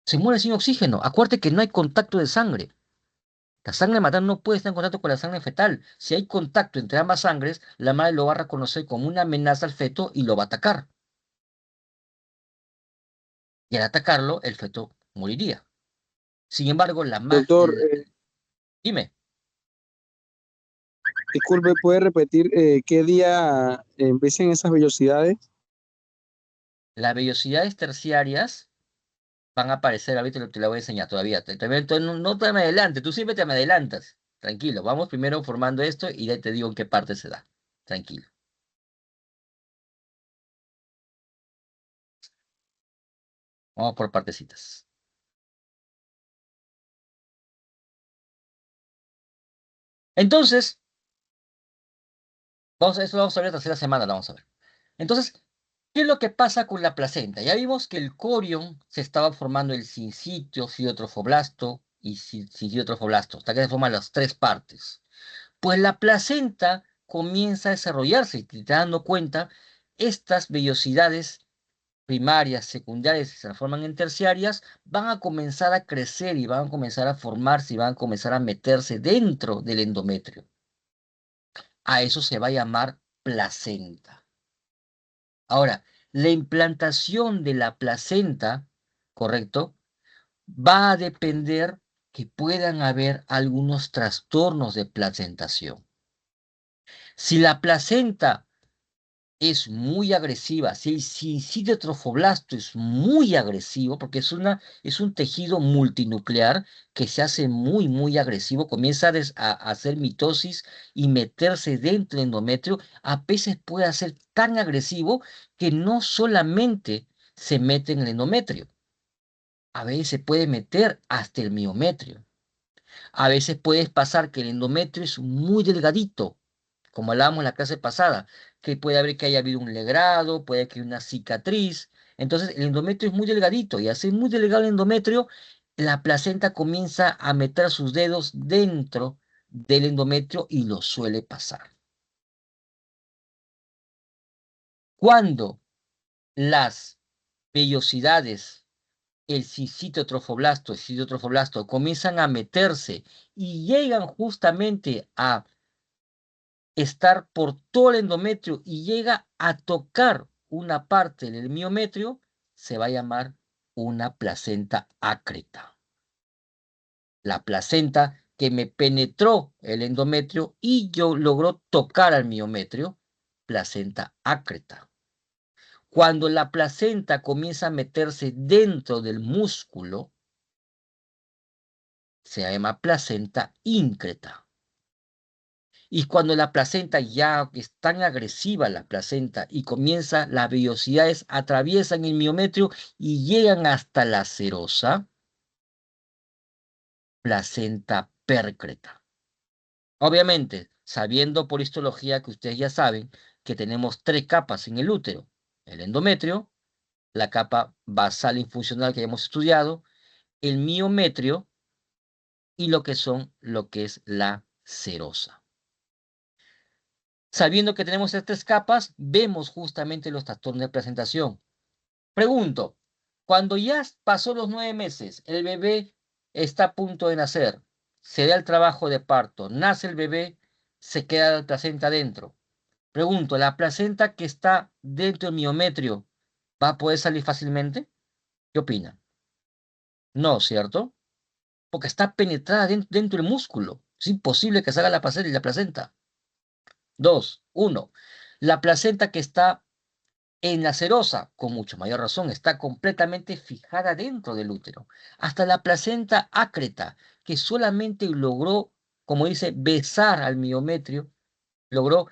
Se muere sin oxígeno. Acuérdate que no hay contacto de sangre. La sangre materna no puede estar en contacto con la sangre fetal. Si hay contacto entre ambas sangres, la madre lo va a reconocer como una amenaza al feto y lo va a atacar. Y al atacarlo, el feto moriría. Sin embargo, Doctor, dime, disculpe, ¿puede repetir qué día empiezan esas vellosidades? las vellosidades terciarias van a aparecer, ahorita te la voy a enseñar todavía. No te me adelante, tú siempre te me adelantas. Tranquilo, vamos primero formando esto y ya te digo en qué parte se da. Tranquilo. Vamos por partecitas. Entonces, esto lo vamos a ver la tercera semana, lo vamos a ver. Entonces, ¿qué es lo que pasa con la placenta? Ya vimos que el corión se estaba formando el sincitio, citotrofoblasto y sincitiotrofoblasto, hasta que se forman las 3 partes. Pues la placenta comienza a desarrollarse y te estás dando cuenta, estas vellosidades primarias, secundarias, que se transforman en terciarias, van a comenzar a crecer y van a comenzar a formarse y van a comenzar a meterse dentro del endometrio. A eso se va a llamar placenta. Ahora, la implantación de la placenta, ¿correcto? Va a depender que puedan haber algunos trastornos de placentación. Si la placenta es muy agresiva, si el sincitio trofoblasto es muy agresivo, porque es un tejido multinuclear que se hace muy agresivo, comienza a hacer mitosis y meterse dentro del endometrio, a veces puede ser tan agresivo que no solamente se mete en el endometrio, a veces se puede meter hasta el miometrio. A veces puede pasar que el endometrio es muy delgadito, como hablábamos en la clase pasada, que puede haber que haya habido un legrado, puede que haya una cicatriz. Entonces, el endometrio es muy delgadito y al ser muy delgado el endometrio, la placenta comienza a meter sus dedos dentro del endometrio y lo suele pasar. Cuando las vellosidades, el citotrofoblasto, comienzan a meterse y llegan justamente a estar por todo el endometrio y llega a tocar una parte del miometrio, se va a llamar una placenta ácreta. La placenta que me penetró el endometrio y yo logró tocar al miometrio, placenta ácreta. Cuando la placenta comienza a meterse dentro del músculo, se llama placenta íncreta. Y cuando la placenta ya es tan agresiva, la placenta, y comienza, las vellosidades atraviesan el miometrio y llegan hasta la serosa, placenta pércreta. Obviamente, sabiendo por histología que ustedes ya saben que tenemos 3 capas en el útero: el endometrio, la capa basal infuncional que hemos estudiado, el miometrio y lo que es la serosa. Sabiendo que tenemos estas 3 capas, vemos justamente los trastornos de presentación. Pregunto, cuando ya pasó los 9 meses, el bebé está a punto de nacer, se da el trabajo de parto, nace el bebé, se queda la placenta dentro. Pregunto, ¿la placenta que está dentro del miometrio va a poder salir fácilmente? ¿Qué opina? No, ¿cierto? Porque está penetrada dentro del músculo. Es imposible que salga la placenta. 2, 1. La placenta que está en la serosa, con mucho mayor razón, está completamente fijada dentro del útero. Hasta la placenta ácreta, que solamente logró, como dice, besar al miometrio, logró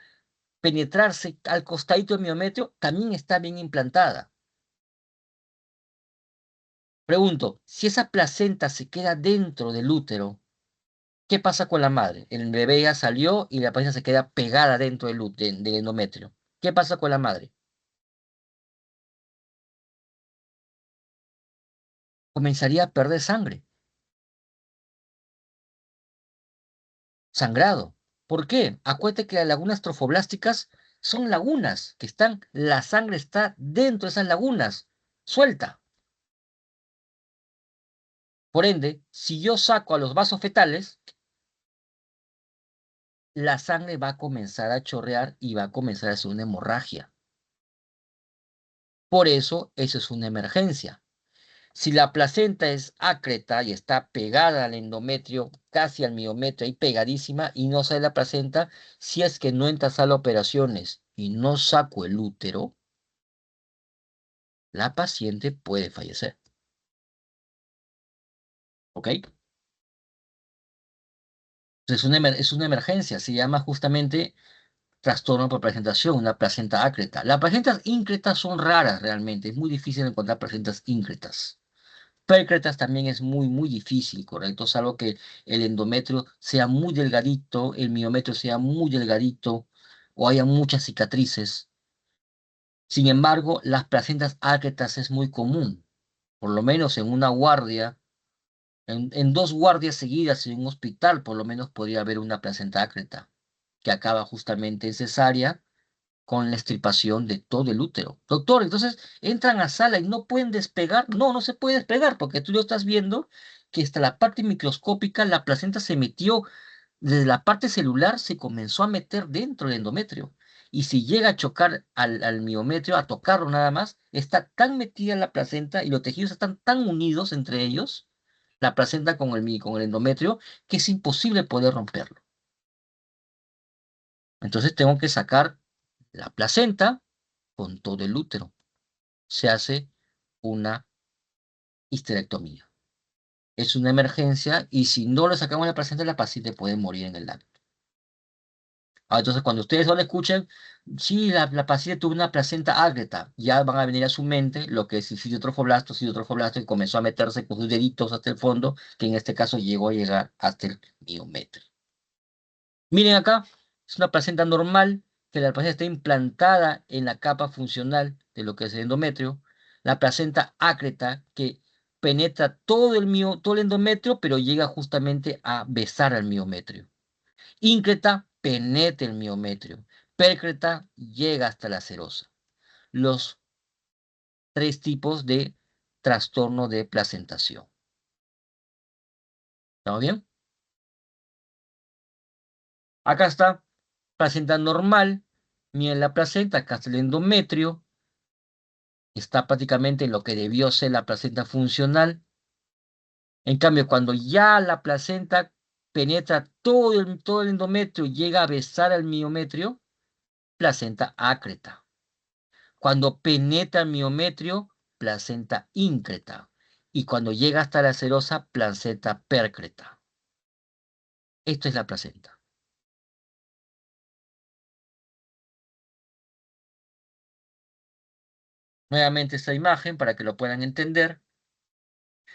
penetrarse al costadito del miometrio, también está bien implantada. Pregunto, si esa placenta se queda dentro del útero, ¿qué pasa con la madre? El bebé ya salió y la placenta se queda pegada dentro del endometrio. ¿Qué pasa con la madre? Comenzaría a perder sangre. Sangrado. ¿Por qué? Acuérdate que las lagunas trofoblásticas son lagunas que la sangre está dentro de esas lagunas, suelta. Por ende, si yo saco a los vasos fetales, la sangre va a comenzar a chorrear y va a comenzar a hacer una hemorragia. Por eso es una emergencia. Si la placenta es ácreta y está pegada al endometrio, casi al miometrio, ahí pegadísima, y no sale la placenta, si es que no entras a las operaciones y no saco el útero, la paciente puede fallecer. ¿Ok? Es una emergencia, se llama justamente trastorno por presentación, una placenta ácreta. Las placentas íncretas son raras realmente, es muy difícil encontrar placentas íncretas. Pércretas también es muy difícil, ¿correcto? Salvo que el endometrio sea muy delgadito, el miometrio sea muy delgadito o haya muchas cicatrices. Sin embargo, las placentas ácretas es muy común, por lo menos en una guardia, en 2 guardias seguidas en un hospital, por lo menos podría haber una placenta ácreta que acaba justamente en cesárea con la extirpación de todo el útero. Doctor, entonces entran a sala y no pueden despegar. No, no se puede despegar porque tú lo estás viendo que hasta la parte microscópica la placenta se metió, desde la parte celular se comenzó a meter dentro del endometrio. Y si llega a chocar al miometrio, a tocarlo nada más, está tan metida la placenta y los tejidos están tan unidos entre ellos, la placenta con el endometrio, que es imposible poder romperlo. Entonces tengo que sacar la placenta con todo el útero. Se hace una histerectomía. Es una emergencia y si no le sacamos la placenta, la paciente puede morir en el acto. Entonces, cuando ustedes solo escuchen, sí, la paciente tuvo una placenta ácreta, ya van a venir a su mente lo que es el citotrofoblasto que comenzó a meterse con sus deditos hasta el fondo, que en este caso llegó a llegar hasta el miometrio. Miren acá, es una placenta normal, que la placenta está implantada en la capa funcional de lo que es el endometrio. La placenta ácreta, que penetra todo el endometrio, pero llega justamente a besar al miometrio. Íncreta, penetra el miometrio. Pércreta, llega hasta la serosa. Los 3 tipos de trastorno de placentación. ¿Estamos bien? Acá está Placenta normal, miren la placenta, acá está el endometrio, está prácticamente en lo que debió ser la placenta funcional. En cambio, cuando ya la placenta penetra todo el endometrio y llega a besar al miometrio, placenta ácreta. Cuando penetra el miometrio, placenta íncreta. Y cuando llega hasta la serosa, placenta pércreta. Esto es la placenta. Nuevamente esta imagen para que lo puedan entender.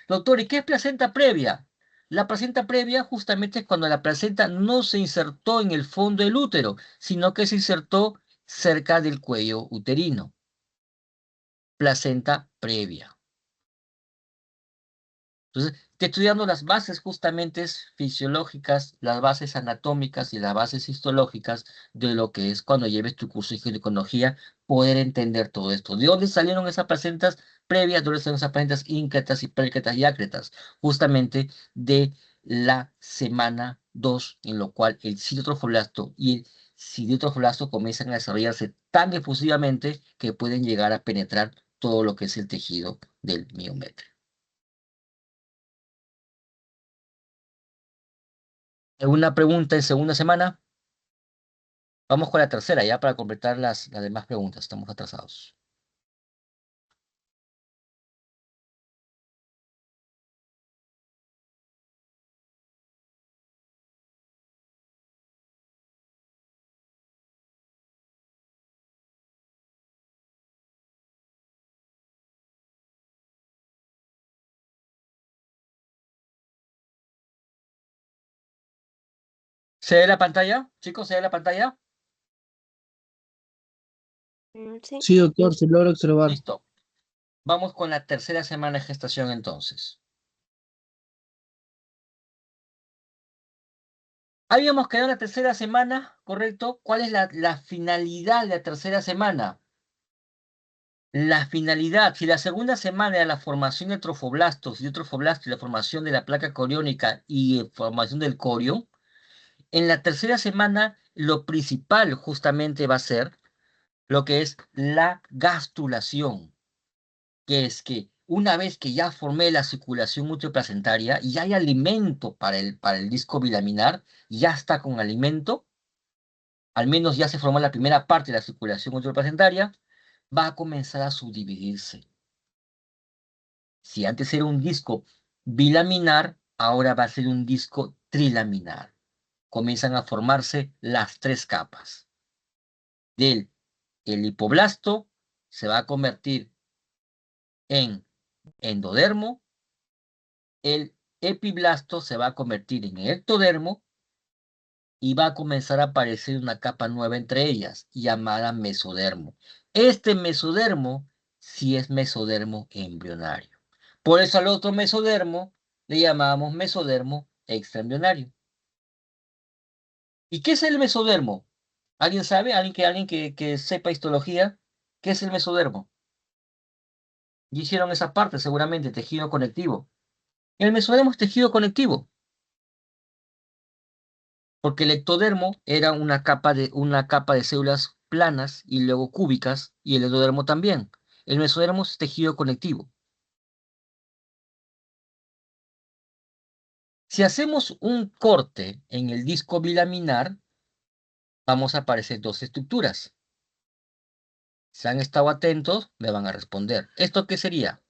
Doctor, ¿y qué es placenta previa? La placenta previa justamente es cuando la placenta no se insertó en el fondo del útero, sino que se insertó cerca del cuello uterino. Placenta previa. Entonces, estoy estudiando las bases justamente fisiológicas, las bases anatómicas y las bases histológicas de lo que es cuando lleves tu curso de ginecología, poder entender todo esto. ¿De dónde salieron esas placentas previas? ¿De dónde salieron esas placentas íncretas y pércretas y ácretas? Justamente de la semana 2, en lo cual el citotrofoblasto y el cidiotrofoblasto comienzan a desarrollarse tan efusivamente que pueden llegar a penetrar todo lo que es el tejido del miometrio. ¿Alguna pregunta en segunda semana? Vamos con la tercera ya para completar las demás preguntas. Estamos atrasados. ¿Se ve la pantalla? Chicos, ¿se ve la pantalla? Sí. Sí, doctor, se logra observar. Listo. Vamos con la tercera semana de gestación entonces. Habíamos quedado en la tercera semana, ¿correcto? ¿Cuál es la finalidad de la tercera semana? La finalidad, si la segunda semana era la formación de trofoblastos y de trofoblastos y la formación de la placa coriónica y formación del corio, en la tercera semana lo principal justamente va a ser lo que es la gastrulación, que es que una vez que ya formé la circulación uteroplacentaria y hay alimento para el disco bilaminar, ya está con alimento, al menos ya se formó la primera parte de la circulación uteroplacentaria, va a comenzar a subdividirse. Si antes era un disco bilaminar, ahora va a ser un disco trilaminar. Comienzan a formarse las tres capas. El hipoblasto se va a convertir en endodermo, el epiblasto se va a convertir en ectodermo y va a comenzar a aparecer una capa nueva entre ellas, llamada mesodermo. Este mesodermo sí es mesodermo embrionario. Por eso al otro mesodermo le llamamos mesodermo extraembrionario. ¿Y qué es el mesodermo? ¿Alguien sabe? ¿Alguien que sepa histología? ¿Qué es el mesodermo? Y hicieron esa parte seguramente, tejido conectivo. El mesodermo es tejido conectivo, porque el ectodermo era una capa de células planas y luego cúbicas, y el endodermo también. El mesodermo es tejido conectivo. Si hacemos un corte en el disco bilaminar, vamos a aparecer dos estructuras. Si han estado atentos, me van a responder. ¿Esto qué sería?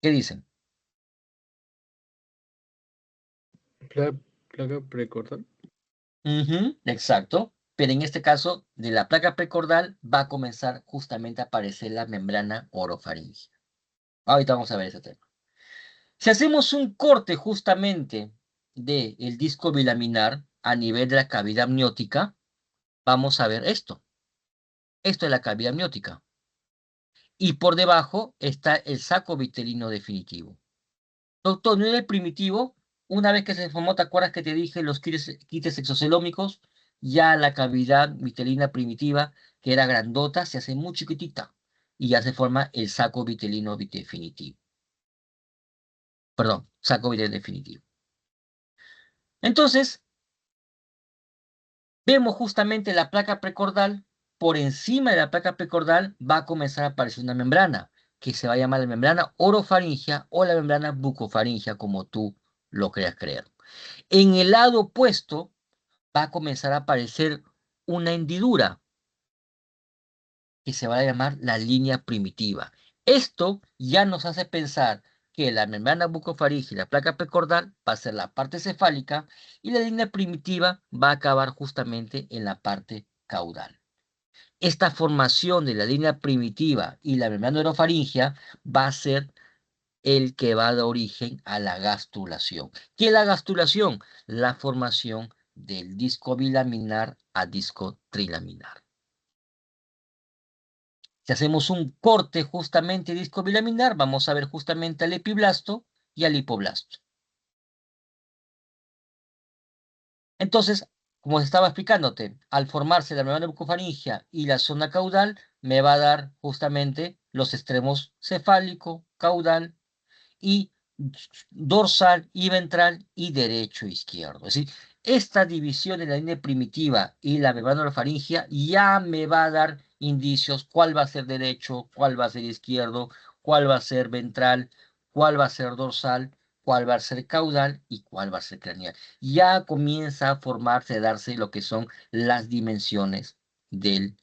¿Qué dicen? Placa precordal. Exacto. Pero en este caso, de la placa precordal va a comenzar justamente a aparecer la membrana orofaríngea. Ahorita vamos a ver ese tema. Si hacemos un corte justamente del disco bilaminar a nivel de la cavidad amniótica, vamos a ver esto. Esto es la cavidad amniótica. Y por debajo está el saco vitelino definitivo. Doctor, ¿no era el primitivo? Una vez que se formó, ¿te acuerdas que te dije los quites exocelómicos? Ya la cavidad vitelina primitiva, que era grandota, se hace muy chiquitita y ya se forma el saco vitelino definitivo. Perdón, saco vitelino definitivo. Entonces, Vemos justamente la placa precordal. Por encima de la placa precordal va a comenzar a aparecer una membrana, que se va a llamar la membrana orofaringia o la membrana bucofaringia, como tú lo creas creer. En el lado opuesto va a comenzar a aparecer una hendidura, que se va a llamar la línea primitiva. Esto ya nos hace pensar que la membrana bucofaringe y la placa precordal va a ser la parte cefálica y la línea primitiva va a acabar justamente en la parte caudal. Esta formación de la línea primitiva y la membrana orofaringia va a ser el que va a dar origen a la gastrulación. ¿Qué es la gastrulación? La formación del disco bilaminar a disco trilaminar. Si hacemos un corte justamente disco bilaminar, vamos a ver justamente al epiblasto y al hipoblasto. Entonces, como estaba explicándote, al formarse la membrana bucofaringia y la zona caudal, me va a dar justamente los extremos cefálico, caudal y dorsal y ventral y derecho e izquierdo. Es decir, esta división de la línea primitiva y la membrana orofaringia ya me va a dar indicios cuál va a ser derecho, cuál va a ser izquierdo, cuál va a ser ventral, cuál va a ser dorsal, cuál va a ser caudal y cuál va a ser craneal. Ya comienza a formarse, a darse lo que son las dimensiones del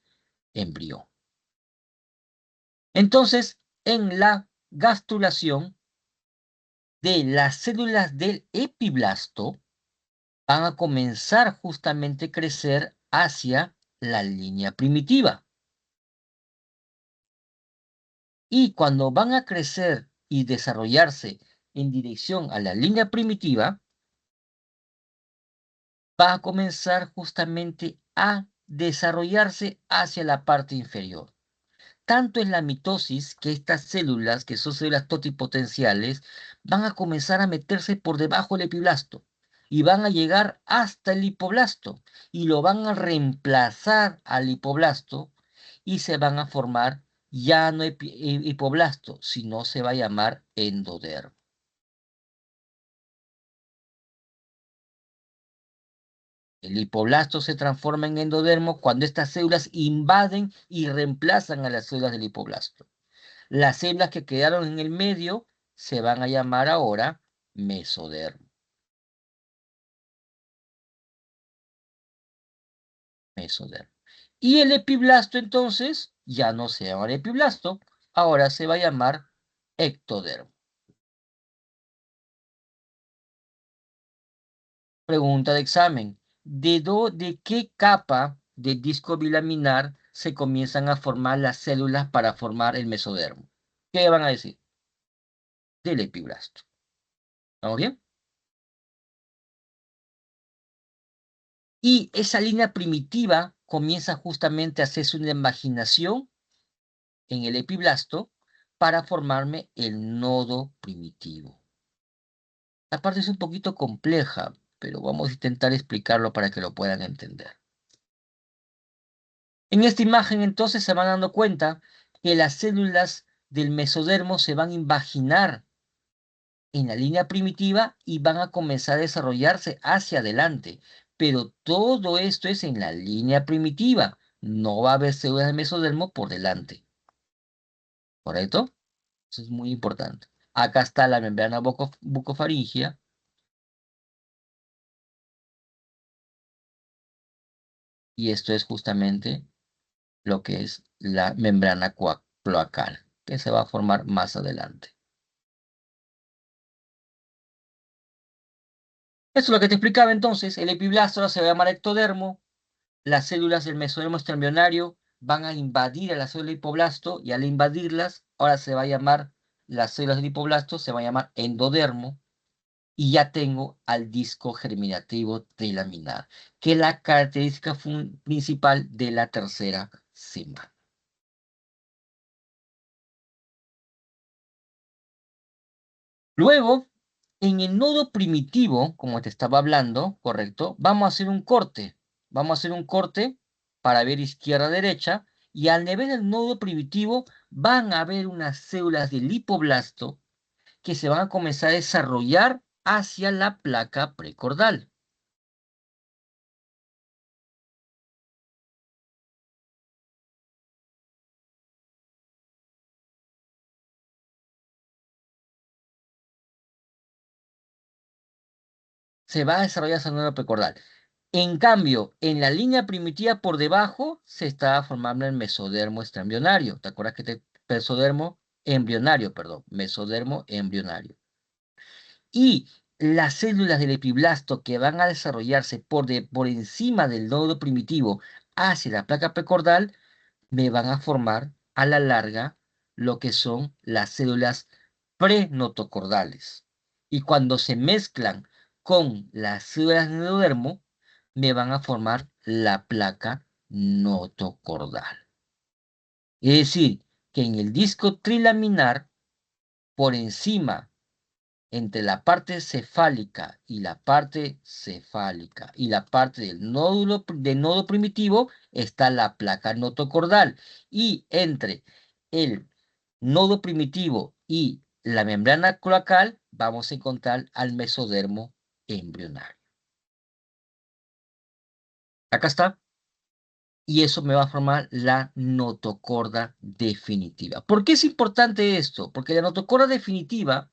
embrión. Entonces, en la gastrulación de las células del epiblasto van a comenzar justamente a crecer hacia la línea primitiva. Y cuando van a crecer y desarrollarse en dirección a la línea primitiva, va a comenzar justamente a desarrollarse hacia la parte inferior. Tanto es la mitosis que estas células, que son células totipotenciales, van a comenzar a meterse por debajo del epiblasto y van a llegar hasta el hipoblasto y lo van a reemplazar al hipoblasto y se van a formar ya no hipoblasto, sino se va a llamar endodermo. El hipoblasto se transforma en endodermo cuando estas células invaden y reemplazan a las células del hipoblasto. Las células que quedaron en el medio se van a llamar ahora mesodermo. Mesodermo. Y el epiblasto entonces ya no se llama epiblasto, ahora se va a llamar ectodermo. Pregunta de examen. ¿De qué capa de disco bilaminar se comienzan a formar las células para formar el mesodermo? ¿Qué van a decir? Del epiblasto. ¿Estamos bien? Y esa línea primitiva comienza justamente a hacerse una imaginación en el epiblasto para formarme el nodo primitivo. La parte es un poquito compleja, pero vamos a intentar explicarlo para que lo puedan entender. En esta imagen entonces se van dando cuenta que las células del mesodermo se van a invaginar en la línea primitiva y van a comenzar a desarrollarse hacia adelante. Pero todo esto es en la línea primitiva. No va a haber células del mesodermo por delante. ¿Correcto? Eso es muy importante. Acá está la membrana bucofaringia. Y esto es justamente lo que es la membrana cloacal, que se va a formar más adelante. Esto es lo que te explicaba entonces. El epiblasto ahora se va a llamar ectodermo. Las células del mesodermo extraembrionario van a invadir a la célula del hipoblasto y al invadirlas, ahora se va a llamar, las células del hipoblasto se va a llamar endodermo. Y ya tengo al disco germinativo trilaminar, que es la característica principal de la tercera semana. Luego, en el nodo primitivo, como te estaba hablando, ¿correcto? Vamos a hacer un corte. Vamos a hacer un corte para ver izquierda-derecha, y al nivel del nodo primitivo van a haber unas células del hipoblasto que se van a comenzar a desarrollar hacia la placa precordal. se va a desarrollar esa neuronal precordal. En cambio, en la línea primitiva por debajo se está formando el mesodermo extraembrionario. ¿Te acuerdas que mesodermo embrionario, perdón, mesodermo embrionario? Y las células del epiblasto que van a desarrollarse por encima del nodo primitivo hacia la placa precordal me van a formar a la larga lo que son las células prenotocordales. Y cuando se mezclan con las células de endodermo, me van a formar la placa notocordal. Es decir, que en el disco trilaminar, por encima, entre la parte cefálica y la parte cefálica y la parte del nodo primitivo, está la placa notocordal. Y entre el nodo primitivo y la membrana cloacal, vamos a encontrar al mesodermo embrionario. Acá está. Y eso me va a formar la notocorda definitiva. ¿Por qué es importante esto? Porque la notocorda definitiva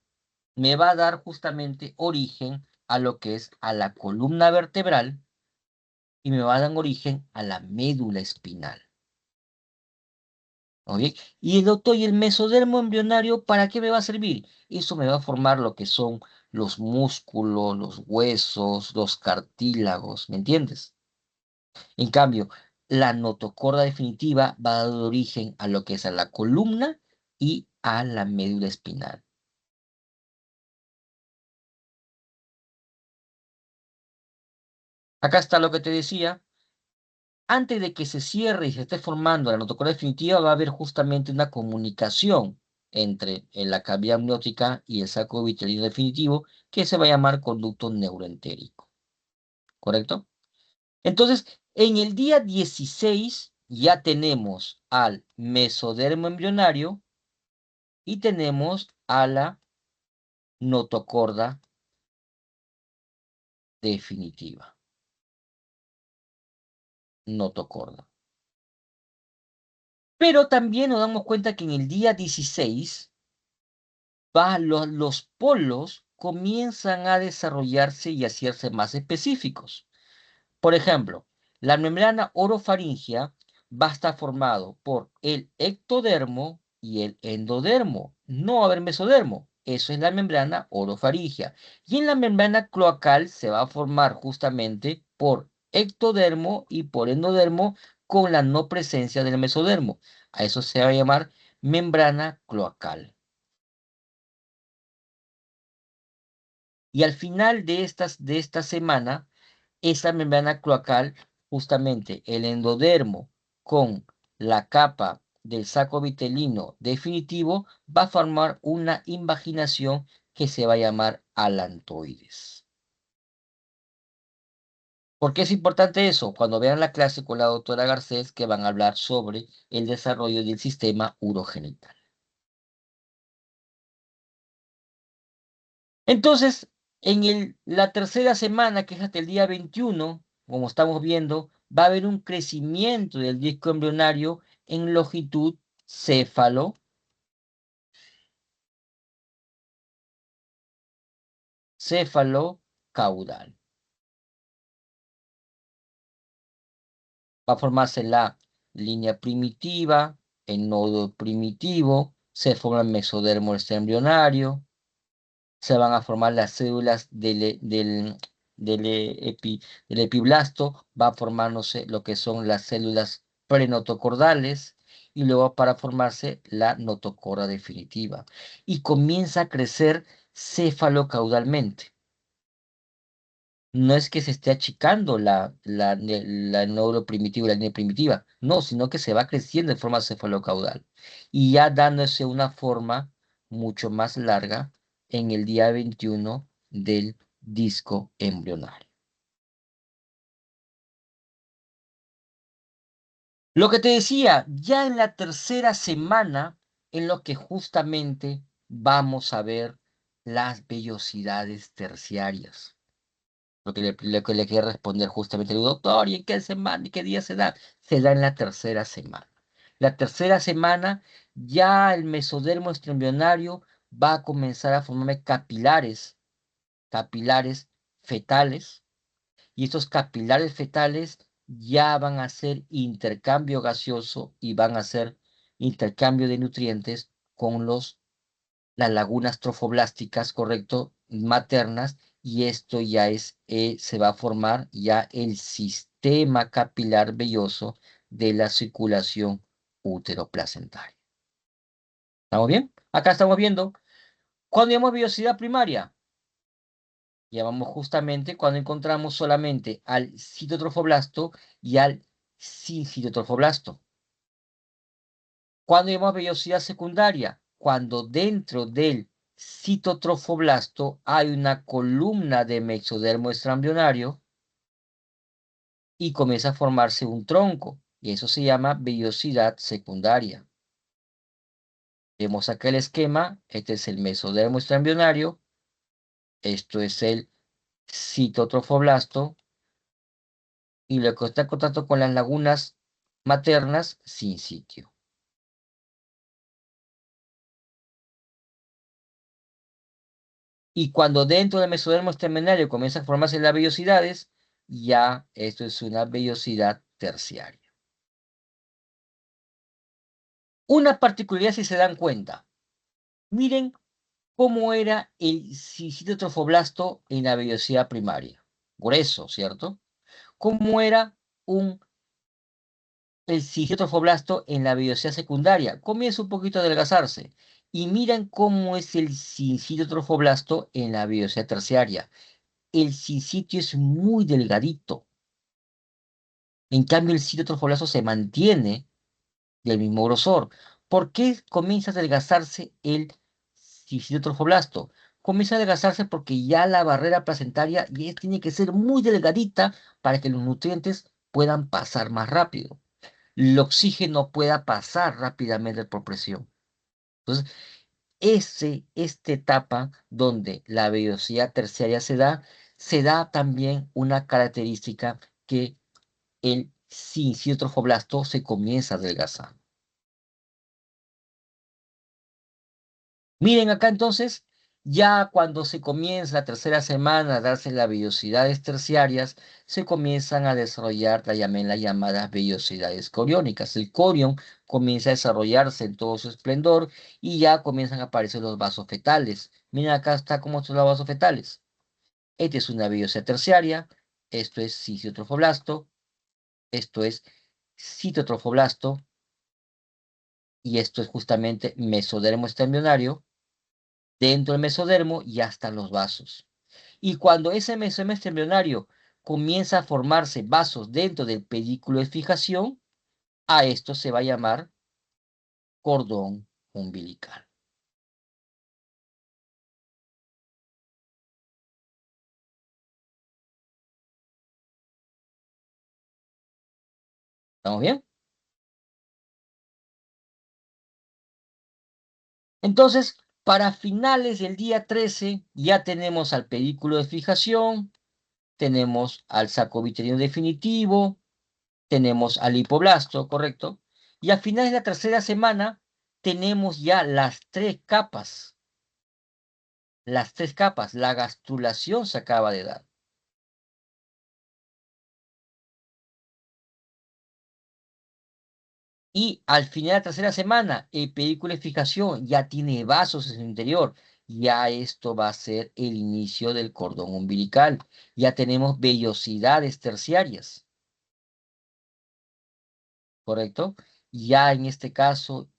me va a dar justamente origen a lo que es a la columna vertebral y me va a dar origen a la médula espinal. ¿Ok? Y el mesodermo embrionario, ¿para qué me va a servir? Eso me va a formar lo que son los músculos, los huesos, los cartílagos, ¿me entiendes? En cambio, la notocorda definitiva va a dar origen a lo que es a la columna y a la médula espinal. Acá está lo que te decía. Antes de que se cierre y se esté formando la notocorda definitiva, va a haber justamente una comunicación entre la cavidad amniótica y el saco vitelino definitivo, que se va a llamar conducto neuroentérico. ¿Correcto? Entonces, en el día 16 ya tenemos al mesodermo embrionario y tenemos a la notocorda definitiva. Notocorda. Pero también nos damos cuenta que en el día 16 los polos comienzan a desarrollarse y a hacerse más específicos. Por ejemplo, la membrana orofaringia va a estar formado por el ectodermo y el endodermo. No va a haber mesodermo. Eso es la membrana orofaringia. Y en la membrana cloacal se va a formar justamente por ectodermo y por endodermo con la no presencia del mesodermo. A eso se va a llamar membrana cloacal. Y al final de esta semana, esa membrana cloacal, justamente el endodermo con la capa del saco vitelino definitivo, va a formar una invaginación que se va a llamar alantoides. ¿Por qué es importante eso? Cuando vean la clase con la doctora Garcés, que van a hablar sobre el desarrollo del sistema urogenital. Entonces, en la tercera semana, que es hasta el día 21, como estamos viendo, va a haber un crecimiento del disco embrionario en longitud céfalo-caudal. Va a formarse la línea primitiva, el nodo primitivo, se forma el mesodermo embrionario, se van a formar las células del epiblasto, va a formarse lo que son las células prenotocordales y luego para formarse la notocorda definitiva. Y comienza a crecer cefalocaudalmente. No es que se esté achicando el nódulo primitivo, la línea primitiva, no, sino que se va creciendo en forma cefalocaudal y ya dándose una forma mucho más larga en el día 21 del disco embrionario. Lo que te decía, ya en la tercera semana, en lo que justamente vamos a ver las vellosidades terciarias. Lo que le quiere responder justamente el doctor, ¿y en qué semana y qué día se da? Se da en la tercera semana. La tercera semana ya el mesodermo extraembrionario va a comenzar a formarme capilares fetales, y estos capilares fetales ya van a hacer intercambio gaseoso y van a hacer intercambio de nutrientes con las lagunas trofoblásticas, ¿correcto? Maternas, y esto ya se va a formar ya el sistema capilar velloso de la circulación úteroplacentaria. ¿Estamos bien? Acá estamos viendo, cuando llamamos vellosidad primaria, llamamos justamente cuando encontramos solamente al citotrofoblasto y al sincitotrofoblasto. Cuando llamamos vellosidad secundaria, cuando dentro del citotrofoblasto hay una columna de mesodermo extraembrionario y comienza a formarse un tronco, y eso se llama vellosidad secundaria. Vemos acá el esquema, este es el mesodermo extraembrionario, esto es el citotrofoblasto, y lo que está en contacto con las lagunas maternas sin sitio. Y cuando dentro del mesodermo extraembrionario comienzan a formarse las vellosidades, ya esto es una vellosidad terciaria. Una particularidad, si se dan cuenta, miren cómo era el citotrofoblasto en la vellosidad primaria. Grueso, ¿cierto? ¿Cómo era el citotrofoblasto en la vellosidad secundaria? Comienza un poquito a adelgazarse. Y miren cómo es el citotrofoblasto en la vellosidad terciaria. El sincitio es muy delgadito. En cambio, el citotrofoblasto se mantiene del mismo grosor. ¿Por qué comienza a adelgazarse el citotrofoblasto? Comienza a adelgazarse porque ya la barrera placentaria tiene que ser muy delgadita para que los nutrientes puedan pasar más rápido. El oxígeno pueda pasar rápidamente por presión. Entonces, esta etapa donde la vellosidad terciaria se da también una característica que el citotrofoblasto se comienza a adelgazar. Miren acá entonces, ya cuando se comienza la tercera semana a darse las vellosidades terciarias, se comienzan a desarrollar las llamadas vellosidades coriónicas. El corión comienza a desarrollarse en todo su esplendor y ya comienzan a aparecer los vasos fetales. Miren acá está cómo son los vasos fetales. Esta es una vellosidad terciaria, esto es citotrofoblasto, esto es citotrofoblasto y esto es justamente mesodermo extraembrionario. Dentro del mesodermo ya están los vasos. Y cuando ese mesodermo extraembrionario comienza a formarse vasos dentro del pedículo de fijación, a esto se va a llamar cordón umbilical. ¿Estamos bien? Entonces, para finales del día 13 ya tenemos al pedículo de fijación, tenemos al saco vitrino definitivo, tenemos al hipoblasto, ¿correcto? Y a finales de la tercera semana tenemos ya las tres capas. La gastrulación se acaba de dar. Y al final de la tercera semana, el pedículo de fijación ya tiene vasos en su interior. Ya esto va a ser el inicio del cordón umbilical. Ya tenemos vellosidades terciarias. ¿Correcto? Ya en este caso,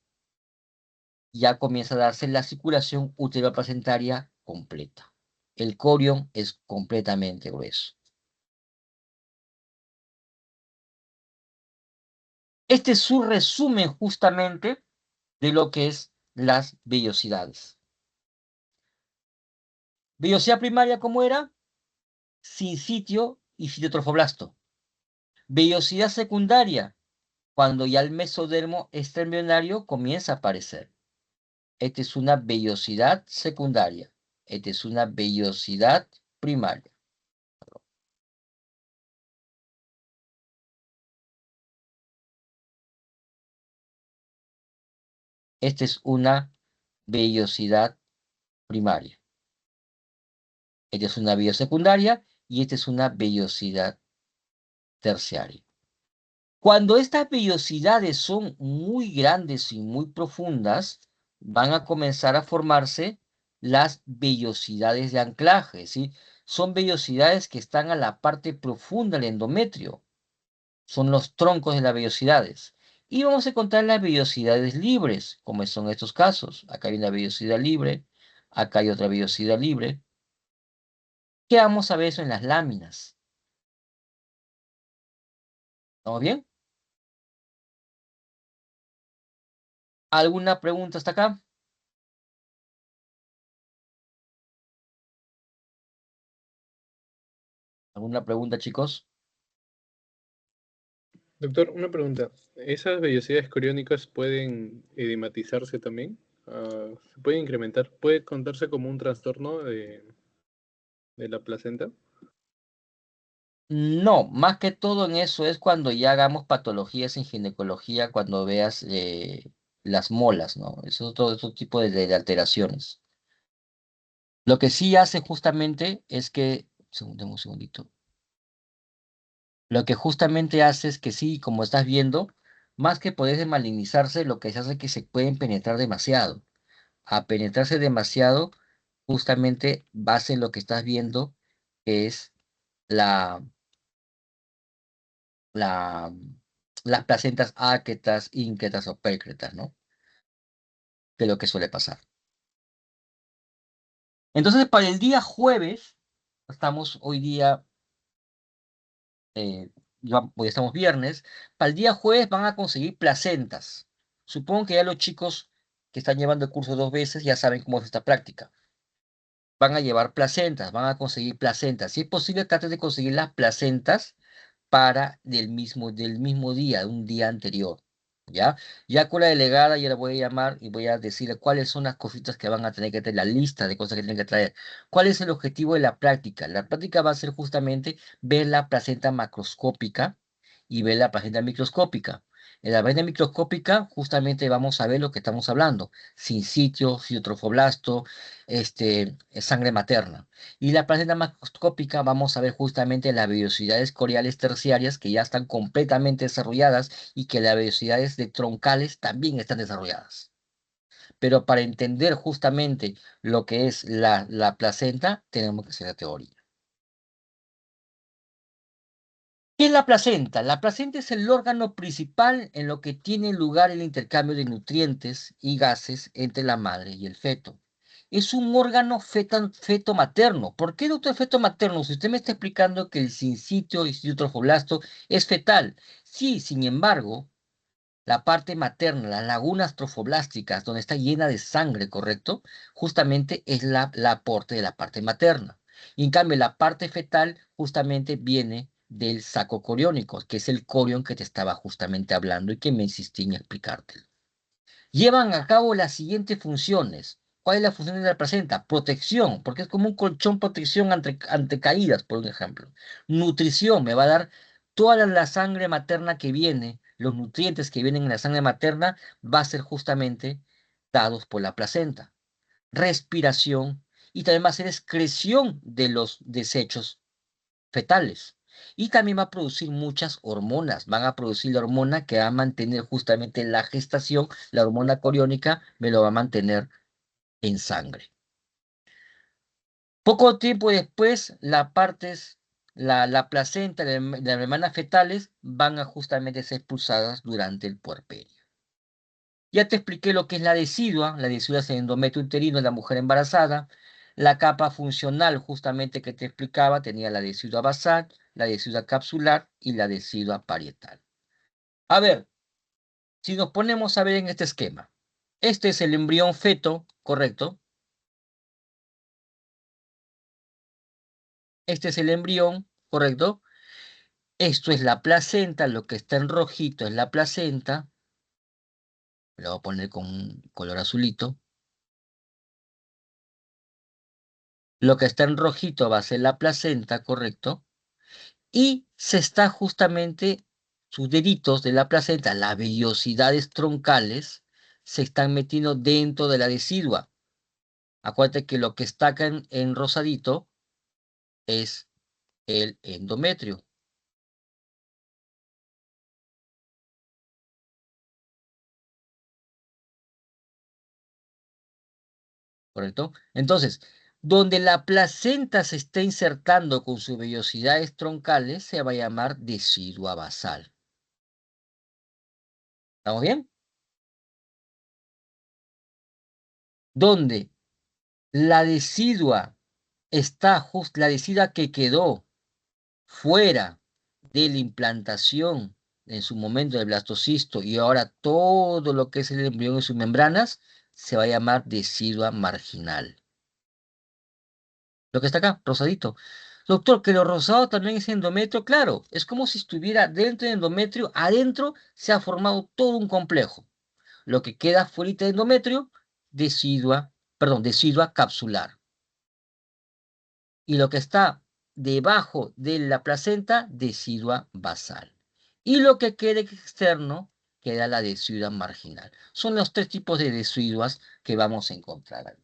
ya comienza a darse la circulación uteroplacentaria completa. El corión es completamente grueso. Este es su resumen justamente de lo que es las vellosidades. Vellosidad primaria, ¿cómo era? Sin sitio y citotrofoblasto. Vellosidad secundaria, cuando ya el mesodermo extraembrionario comienza a aparecer. Esta es una vellosidad secundaria. Esta es una vellosidad primaria. Esta es una vellosidad primaria. Esta es una vellosidad secundaria y esta es una vellosidad terciaria. Cuando estas vellosidades son muy grandes y muy profundas, van a comenzar a formarse las vellosidades de anclaje, ¿sí? Son vellosidades que están a la parte profunda del endometrio. Son los troncos de las vellosidades. Y vamos a encontrar las vellosidades libres, como son estos casos. Acá hay una vellosidad libre, acá hay otra vellosidad libre. ¿Qué vamos a ver eso en las láminas? ¿Estamos bien? ¿Alguna pregunta hasta acá? ¿Alguna pregunta, chicos? Doctor, una pregunta. ¿Esas vellosidades coriónicas pueden edematizarse también? ¿Se puede incrementar? ¿Puede contarse como un trastorno de la placenta? No, más que todo en eso es cuando ya hagamos patologías en ginecología, cuando veas las molas, ¿no? Eso es otro tipo de alteraciones. Lo que sí hace justamente es que, un segundito. Lo que justamente hace es que sí, como estás viendo, más que poder desmalignizarse, lo que se hace es que se pueden penetrar demasiado. A penetrarse demasiado, justamente va a ser lo que estás viendo, que es la, la, las placentas áquetas, ínquetas o pércretas, ¿no? Que es lo que suele pasar. Entonces, para el día jueves, estamos hoy día, hoy estamos viernes, para el día jueves van a conseguir placentas. Supongo que ya los chicos que están llevando el curso 2 veces ya saben cómo es esta práctica. Van a llevar placentas, van a conseguir placentas. Si es posible, traten de conseguir las placentas para del mismo día, un día anterior. ¿Ya? Ya con la delegada ya la voy a llamar y voy a decirle cuáles son las cositas que van a tener que tener, la lista de cosas que tienen que traer. ¿Cuál es el objetivo de la práctica? La práctica va a ser justamente ver la placenta macroscópica y ver la placenta microscópica. En la placenta microscópica justamente vamos a ver lo que estamos hablando, sincitio, citotrofoblasto, sangre materna. Y la placenta macroscópica vamos a ver justamente las vellosidades coriales terciarias que ya están completamente desarrolladas y que las vellosidades de troncales también están desarrolladas. Pero para entender justamente lo que es la placenta, tenemos que hacer la teoría. ¿Qué es la placenta? La placenta es el órgano principal en lo que tiene lugar el intercambio de nutrientes y gases entre la madre y el feto. Es un órgano feto materno. ¿Por qué, doctor, feto materno? Si usted me está explicando que el sincitio y trofoblast es fetal. Sí, sin embargo, la parte materna, las lagunas trofoblásticas, donde está llena de sangre, ¿correcto? Justamente es la aporte de la parte materna. Y en cambio, la parte fetal justamente viene del saco coriónico, que es el corión que te estaba justamente hablando y que me insistí en explicártelo. Llevan a cabo las siguientes funciones. ¿Cuál es la función de la placenta? Protección, porque es como un colchón protección ante caídas, por un ejemplo. Nutrición, me va a dar toda la sangre materna que viene, los nutrientes que vienen en la sangre materna, va a ser justamente dados por la placenta. Respiración y también va a ser excreción de los desechos fetales. Y también va a producir muchas hormonas. Van a producir la hormona que va a mantener justamente la gestación, la hormona coriónica, me lo va a mantener en sangre. Poco tiempo después, la placenta de las hermanas fetales van a justamente ser expulsadas durante el puerperio. Ya te expliqué lo que es la decidua es el endometrio uterino de la mujer embarazada. La capa funcional, justamente que te explicaba, tenía la decidua basal, la decidua capsular y la decidua parietal. A ver, si nos ponemos a ver en este esquema, este es el embrión feto, ¿correcto? Este es el embrión, ¿correcto? Esto es la placenta, lo que está en rojito es la placenta. Lo voy a poner con un color azulito. Lo que está en rojito va a ser la placenta, ¿correcto? Y se está justamente, sus deditos de la placenta, las vellosidades troncales, se están metiendo dentro de la decidua. Acuérdate que lo que está acá en rosadito es el endometrio. ¿Correcto? Entonces, donde la placenta se está insertando con sus vellosidades troncales, se va a llamar decidua basal. ¿Estamos bien? Donde la decidua la decidua que quedó fuera de la implantación en su momento del blastocisto y ahora todo lo que es el embrión y sus membranas, se va a llamar decidua marginal. Lo que está acá, rosadito. Doctor, que lo rosado también es endometrio, claro, es como si estuviera dentro del endometrio, adentro se ha formado todo un complejo. Lo que queda fuera de endometrio, decidua capsular. Y lo que está debajo de la placenta, decidua basal. Y lo que queda externo, queda la decidua marginal. Son los tres tipos de deciduas que vamos a encontrar ahí.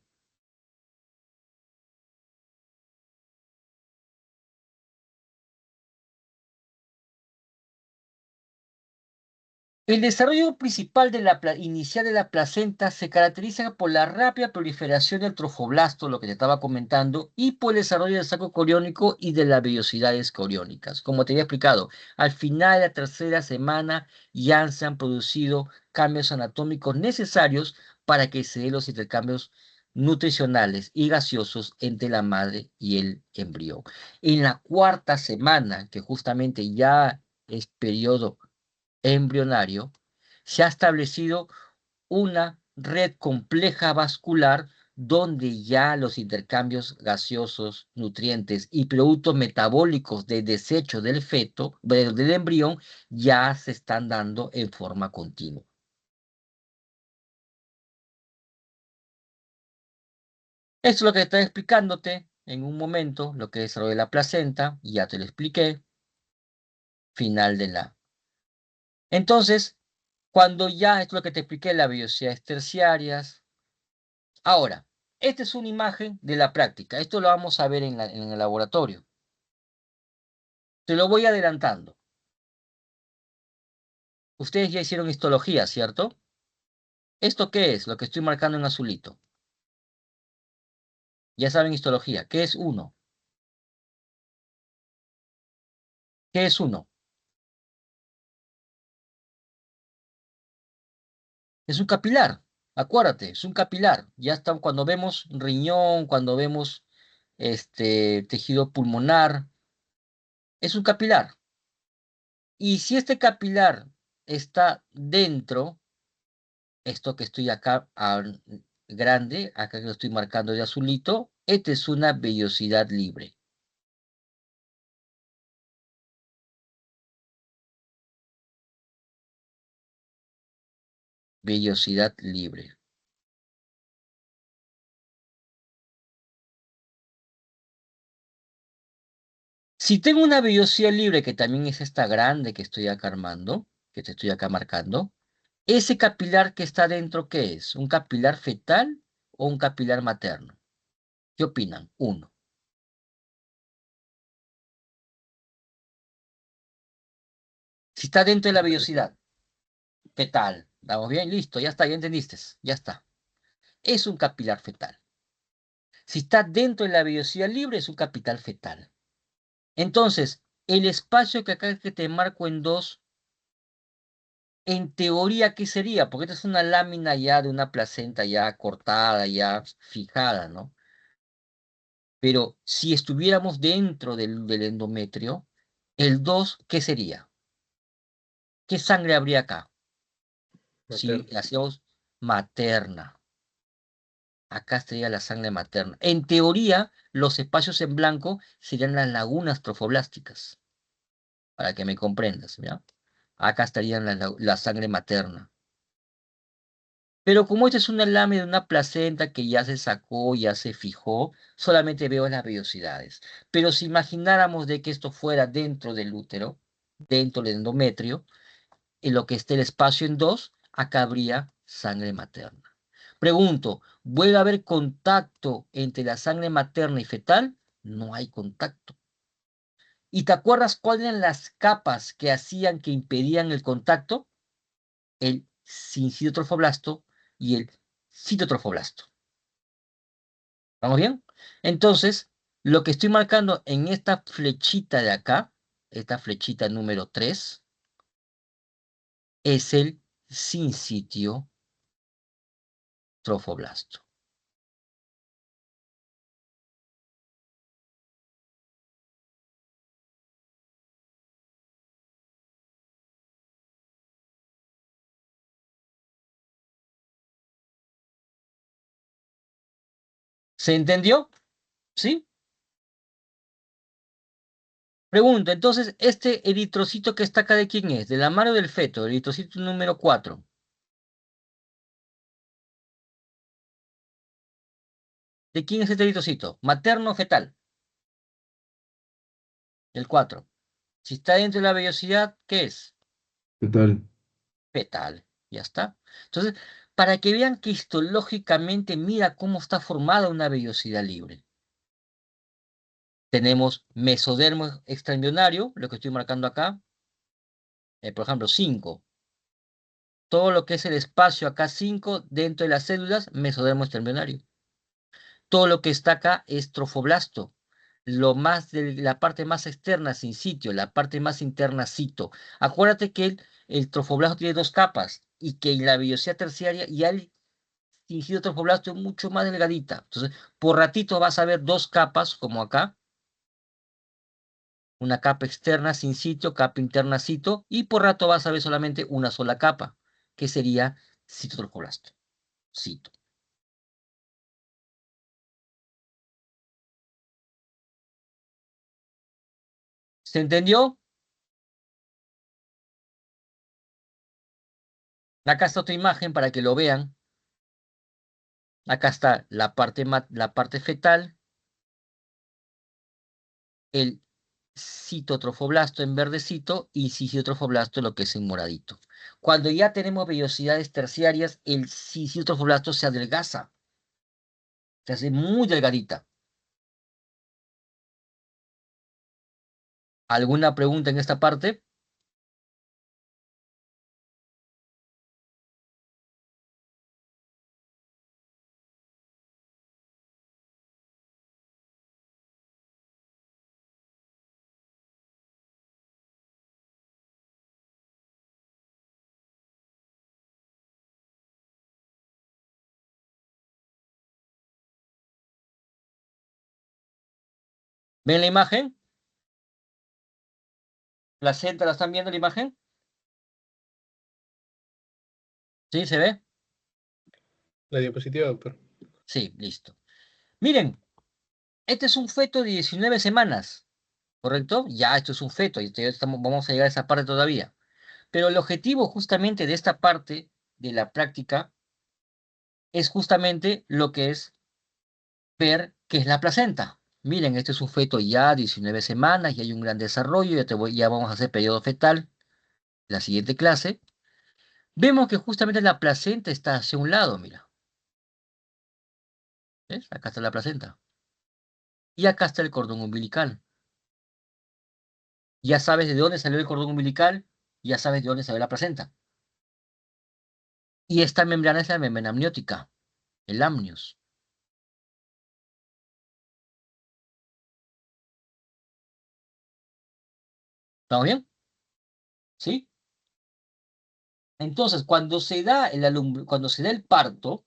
El desarrollo principal inicial de la placenta se caracteriza por la rápida proliferación del trofoblasto, lo que te estaba comentando, y por el desarrollo del saco coriónico y de las vellosidades coriónicas. Como te había explicado, al final de la tercera semana ya se han producido cambios anatómicos necesarios para que se den los intercambios nutricionales y gaseosos entre la madre y el embrión. En la cuarta semana, que justamente ya es periodo embrionario, se ha establecido una red compleja vascular donde ya los intercambios gaseosos, nutrientes y productos metabólicos de desecho del feto, del embrión, ya se están dando en forma continua. Esto es lo que estoy explicándote en un momento, lo que es lo de la placenta, y ya te lo expliqué. Final de la. Entonces, cuando ya, esto es lo que te expliqué, las vellosidades terciarias. Ahora, esta es una imagen de la práctica. Esto lo vamos a ver en el laboratorio. Te lo voy adelantando. Ustedes ya hicieron histología, ¿cierto? ¿Esto qué es? Lo que estoy marcando en azulito. Ya saben histología. ¿Qué es uno? ¿Qué es uno? Es un capilar. Acuérdate, es un capilar. Ya está cuando vemos riñón, cuando vemos tejido pulmonar. Es un capilar. Y si este capilar está dentro, esto que estoy acá grande, acá que lo estoy marcando de azulito, esta es una vellosidad libre. Vellosidad libre. Si tengo una vellosidad libre, que también es esta grande que estoy acá armando, que te estoy acá marcando, ese capilar que está dentro, ¿qué es? ¿Un capilar fetal o un capilar materno? ¿Qué opinan? Uno. Si está dentro de la vellosidad fetal, ¿estamos bien? Listo, ya está, ya entendiste, ya está. Es un capilar fetal. Si está dentro de la vellosidad libre, es un capital fetal. Entonces, el espacio que acá que te marco en dos, en teoría, ¿qué sería? Porque esta es una lámina ya de una placenta ya cortada, ya fijada, ¿no? Pero si estuviéramos dentro del endometrio, el 2, ¿qué sería? ¿Qué sangre habría acá? Si Materna. hacíamos materna. Acá estaría la sangre materna. En teoría, los espacios en blanco serían las lagunas trofoblásticas, para que me comprendas, ¿ya? Acá estaría la sangre materna. Pero como esta es una lámina de una placenta que ya se sacó, ya se fijó, solamente veo las vellosidades. Pero si imagináramos de que esto fuera dentro del útero, dentro del endometrio, en lo que esté el espacio en dos, acá habría sangre materna. Pregunto, ¿vuelve a haber contacto entre la sangre materna y fetal? No hay contacto. ¿Y te acuerdas cuáles eran las capas que hacían, que impedían el contacto? El sincitotrofoblasto y el citotrofoblasto. ¿Vamos bien? Entonces, lo que estoy marcando en esta flechita de acá, esta flechita número 3, es el sincitio trofoblasto. ¿Se entendió? ¿Sí? Pregunto, entonces, ¿este eritrocito que está acá de quién es? ¿De la madre o del feto? Eritrocito número 4. ¿De quién es este eritrocito? ¿Materno o fetal? El 4. Si está dentro de la vellosidad, ¿qué es? ¿Qué tal? Fetal. Ya está. Entonces, para que vean que histológicamente, mira cómo está formada una vellosidad libre. Tenemos mesodermo extraembrionario, lo que estoy marcando acá. Por ejemplo, 5. Todo lo que es el espacio acá 5 dentro de las células, mesodermo extraembrionario. Todo lo que está acá es trofoblasto. Lo más de la parte más externa, sincitio, la parte más interna, cito. Acuérdate que el trofoblasto tiene 2 capas y que en la vellosidad terciaria ya el sincitio trofoblasto es mucho más delgadita. Entonces, por ratito vas a ver 2 capas, como acá. Una capa externa, sincitio, capa interna, cito. Y por rato vas a ver solamente una sola capa, que sería citotrofoblasto. Cito. ¿Se entendió? Acá está otra imagen para que lo vean. Acá está la parte fetal, el citotrofoblasto en verdecito y citotrofoblasto lo que es en moradito. Cuando ya tenemos vellosidades terciarias, el citotrofoblasto se adelgaza, se hace muy delgadita. ¿Alguna pregunta en esta parte? ¿Ven la imagen? ¿Placenta la están viendo la imagen? ¿Sí se ve? La diapositiva, doctor. Sí, listo. Miren, este es un feto de 19 semanas, ¿correcto? Ya, esto es un feto y vamos a llegar a esa parte todavía. Pero el objetivo justamente de esta parte de la práctica es justamente lo que es ver qué es la placenta. Miren, este es un feto ya 19 semanas y hay un gran desarrollo, ya vamos a hacer periodo fetal, la siguiente clase. Vemos que justamente la placenta está hacia un lado, mira. ¿Ves? Acá está la placenta. Y acá está el cordón umbilical. Ya sabes de dónde salió el cordón umbilical, ya sabes de dónde salió la placenta. Y esta membrana es la membrana amniótica, el amnios. ¿Estamos bien? ¿Sí? Entonces, cuando se da el parto,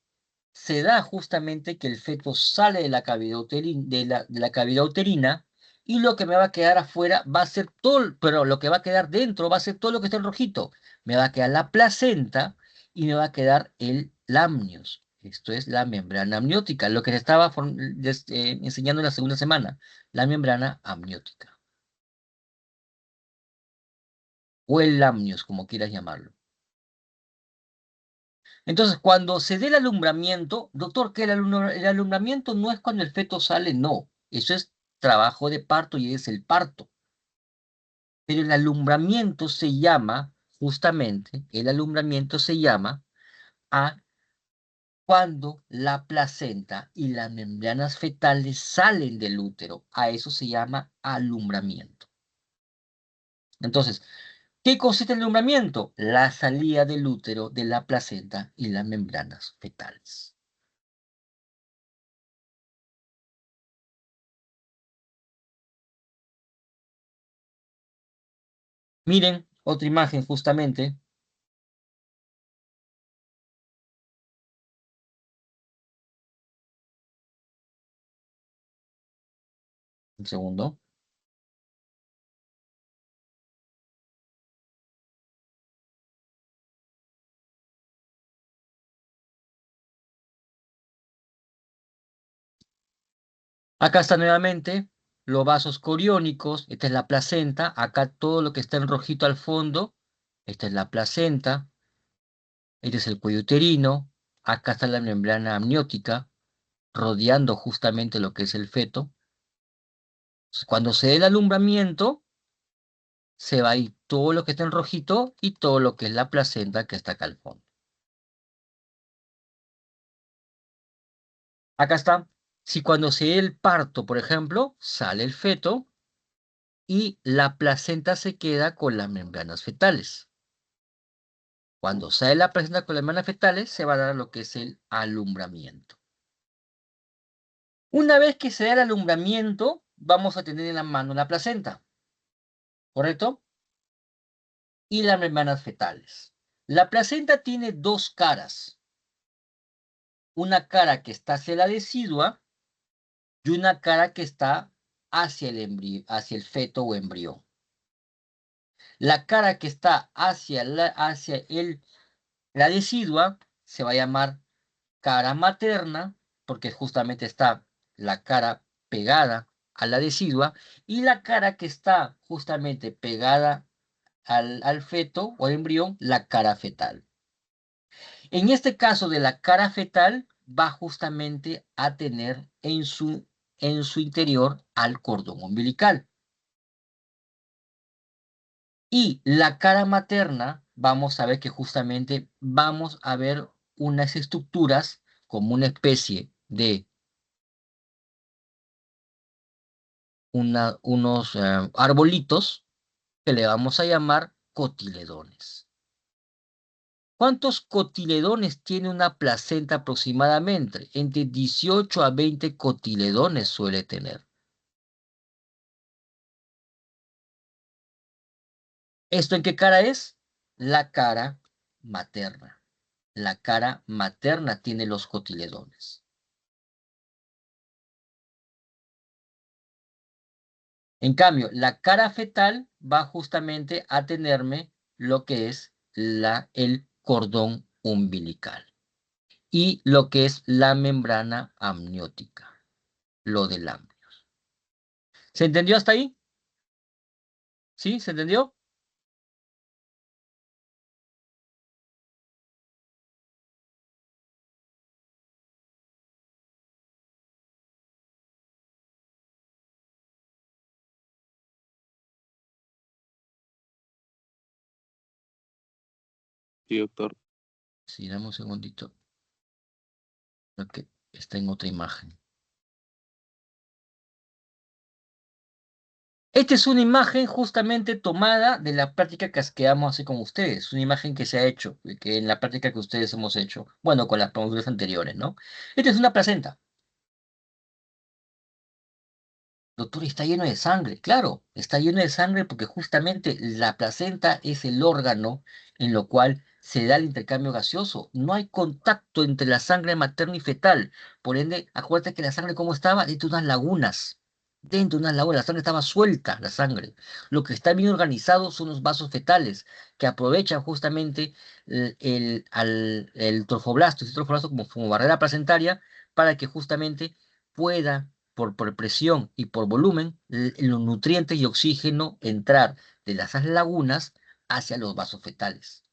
se da justamente que el feto sale de la cavidad uterina y lo que me va a quedar afuera va a ser todo, pero lo que va a quedar dentro va a ser todo lo que está en rojito. Me va a quedar la placenta y me va a quedar el amnios. Esto es la membrana amniótica, lo que se estaba enseñando en la segunda semana, la membrana amniótica. O el amnios, como quieras llamarlo. Entonces, cuando se dé el alumbramiento, doctor, que el alumbramiento no es cuando el feto sale, no. Eso es trabajo de parto y es el parto. Pero el alumbramiento se llama, justamente, el alumbramiento se llama a cuando la placenta y las membranas fetales salen del útero. A eso se llama alumbramiento. Entonces, ¿qué consiste el alumbramiento? La salida del útero, de la placenta y las membranas fetales. Miren, otra imagen justamente. Un segundo. Acá está nuevamente los vasos coriónicos. Esta es la placenta. Acá todo lo que está en rojito al fondo. Esta es la placenta. Este es el cuello uterino. Acá está la membrana amniótica, rodeando justamente lo que es el feto. Cuando se dé el alumbramiento, se va a ir todo lo que está en rojito y todo lo que es la placenta que está acá al fondo. Acá está. Si cuando se dé el parto, por ejemplo, sale el feto y la placenta se queda con las membranas fetales. Cuando sale la placenta con las membranas fetales, se va a dar lo que es el alumbramiento. Una vez que se da el alumbramiento, vamos a tener en la mano la placenta, ¿correcto? Y las membranas fetales. La placenta tiene dos caras. Una cara que está hacia la decidua y una cara que está hacia el feto o embrión. La cara que está hacia la decidua se va a llamar cara materna, porque justamente está la cara pegada a la decidua, y la cara que está justamente pegada al feto o embrión, la cara fetal. En este caso de la cara fetal, va justamente a tener en su interior al cordón umbilical. Y la cara materna, vamos a ver que justamente vamos a ver unas estructuras como una especie de unos arbolitos que le vamos a llamar cotiledones. ¿Cuántos cotiledones tiene una placenta aproximadamente? Entre 18 a 20 cotiledones suele tener. ¿Esto en qué cara es? La cara materna. La cara materna tiene los cotiledones. En cambio, la cara fetal va justamente a tenerme lo que es el cordón umbilical y lo que es la membrana amniótica, lo del amnios. ¿Se entendió hasta ahí? ¿Sí? ¿Se entendió? Sí, doctor. Sí, dame un segundito. Ok, está en otra imagen. Esta es una imagen justamente tomada de la práctica que damos así con ustedes. Una imagen que se ha hecho, que en la práctica que ustedes hemos hecho, bueno, con las promociones anteriores, ¿no? Esta es una placenta. Doctor, está lleno de sangre. Claro, está lleno de sangre porque justamente la placenta es el órgano en lo cual se da el intercambio gaseoso. No hay contacto entre la sangre materna y fetal. Por ende, acuérdate que la sangre, ¿cómo estaba? Dentro de unas lagunas. Dentro de unas lagunas. La sangre estaba suelta, la sangre. Lo que está bien organizado son los vasos fetales, que aprovechan justamente el trofoblasto, ese trofoblasto como barrera placentaria, para que justamente pueda por presión y por volumen, los nutrientes y oxígeno entrar de esas lagunas hacia los vasos fetales.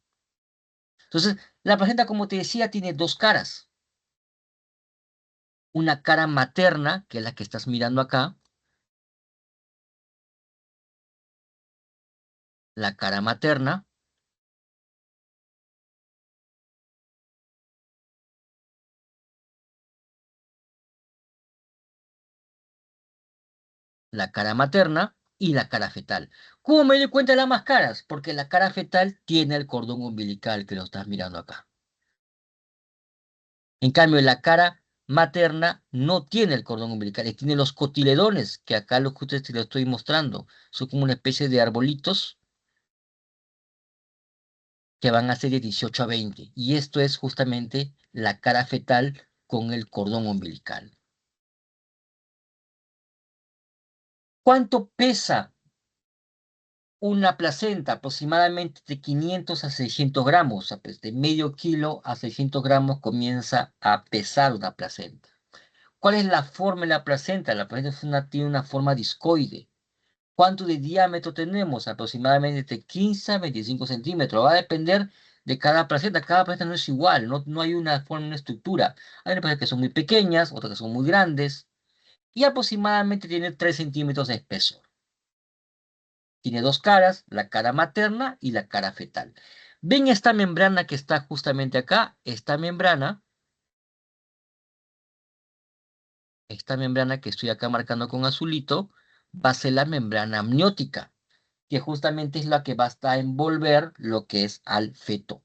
Entonces, la placenta, como te decía, tiene dos caras. Una cara materna, que es la que estás mirando acá, la cara materna, la cara materna, y la cara fetal. ¿Cómo me doy cuenta de las más caras? Porque la cara fetal tiene el cordón umbilical que lo estás mirando acá. En cambio, la cara materna no tiene el cordón umbilical, tiene los cotiledones, que acá lo que ustedes te lo estoy mostrando. Son como una especie de arbolitos que van a ser de 18 a 20. Y esto es justamente la cara fetal con el cordón umbilical. ¿Cuánto pesa una placenta? Aproximadamente de 500 a 600 gramos. O sea, pues de medio kilo a 600 gramos comienza a pesar una placenta. ¿Cuál es la forma de la placenta? La placenta tiene una forma discoide. ¿Cuánto de diámetro tenemos? Aproximadamente de 15 a 25 centímetros. Va a depender de cada placenta. Cada placenta no es igual, no hay una forma, una estructura. Hay placentas que son muy pequeñas, otras que son muy grandes. Y aproximadamente tiene 3 centímetros de espesor. Tiene dos caras, la cara materna y la cara fetal. ¿Ven esta membrana que está justamente acá? Esta membrana que estoy acá marcando con azulito, va a ser la membrana amniótica, que justamente es la que va a envolver lo que es al feto.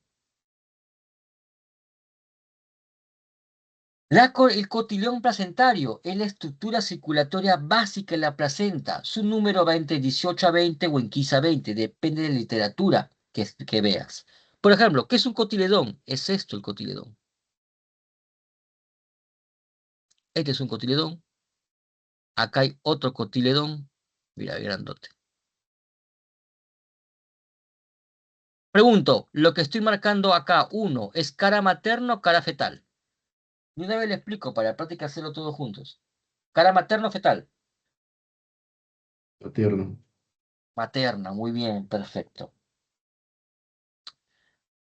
El cotilón placentario es la estructura circulatoria básica de la placenta. Su número va entre 18 a 20 o en 15 a 20, depende de la literatura que veas. Por ejemplo, ¿qué es un cotiledón? Es esto el cotiledón. Este es un cotiledón. Acá hay otro cotiledón. Mira, grandote. Pregunto, lo que estoy marcando acá, uno, ¿es cara materna o cara fetal? De una vez le explico para la práctica hacerlo todos juntos. ¿Cara materna o fetal? Materno. Materna, muy bien, perfecto.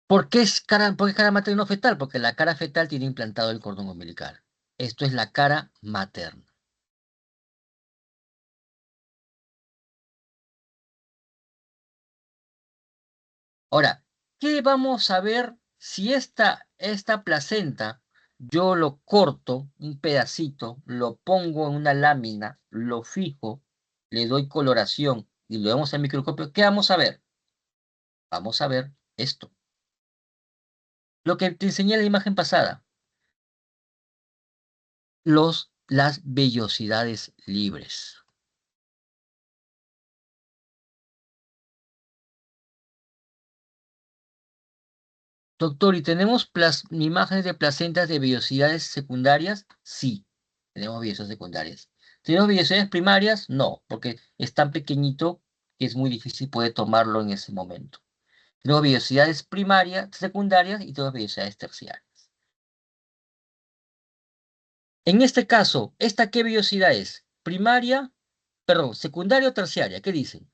¿Por qué cara materna y no fetal? Porque la cara fetal tiene implantado el cordón umbilical. Esto es la cara materna. Ahora, ¿qué vamos a ver si esta placenta yo lo corto un pedacito, lo pongo en una lámina, lo fijo, le doy coloración y lo vemos al microscopio? ¿Qué vamos a ver? Vamos a ver esto. Lo que te enseñé en la imagen pasada. Las vellosidades libres. Doctor, ¿y tenemos imágenes de placentas de vellosidades secundarias? Sí, tenemos vellosidades secundarias. ¿Tenemos vellosidades primarias? No, porque es tan pequeñito que es muy difícil poder tomarlo en ese momento. Tenemos vellosidades primarias, secundarias y tenemos vellosidades terciarias. En este caso, ¿esta qué vellosidad es? Primaria, perdón, secundaria o terciaria, ¿qué dicen?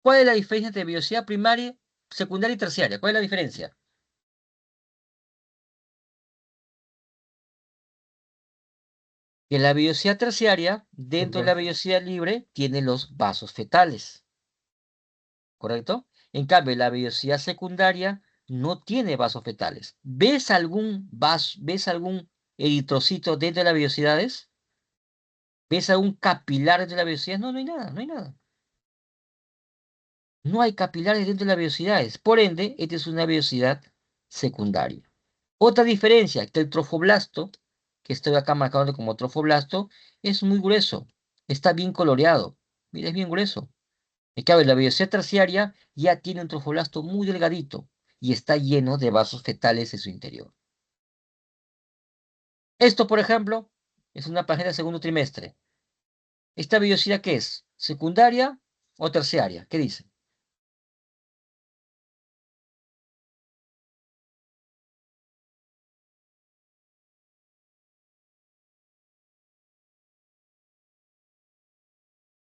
¿Cuál es la diferencia entre vellosidad primaria, secundaria y terciaria? ¿Cuál es la diferencia? Que la vellosidad terciaria, dentro de la vellosidad libre, tiene los vasos fetales, ¿correcto? En cambio, la vellosidad secundaria no tiene vasos fetales. ¿Ves algún eritrocito dentro de las vellosidades? ¿Ves algún capilar dentro de las vellosidades? No, no hay nada, no hay nada. No hay capilares dentro de las vellosidades. Por ende, esta es una vellosidad secundaria. Otra diferencia, que el trofoblasto, que estoy acá marcando como trofoblasto, es muy grueso, está bien coloreado. Mira, es bien grueso. En cambio, la vellosidad terciaria ya tiene un trofoblasto muy delgadito y está lleno de vasos fetales en su interior. Esto, por ejemplo, es una página de segundo trimestre. ¿Esta vellosidad qué es? ¿Secundaria o terciaria? ¿Qué dice?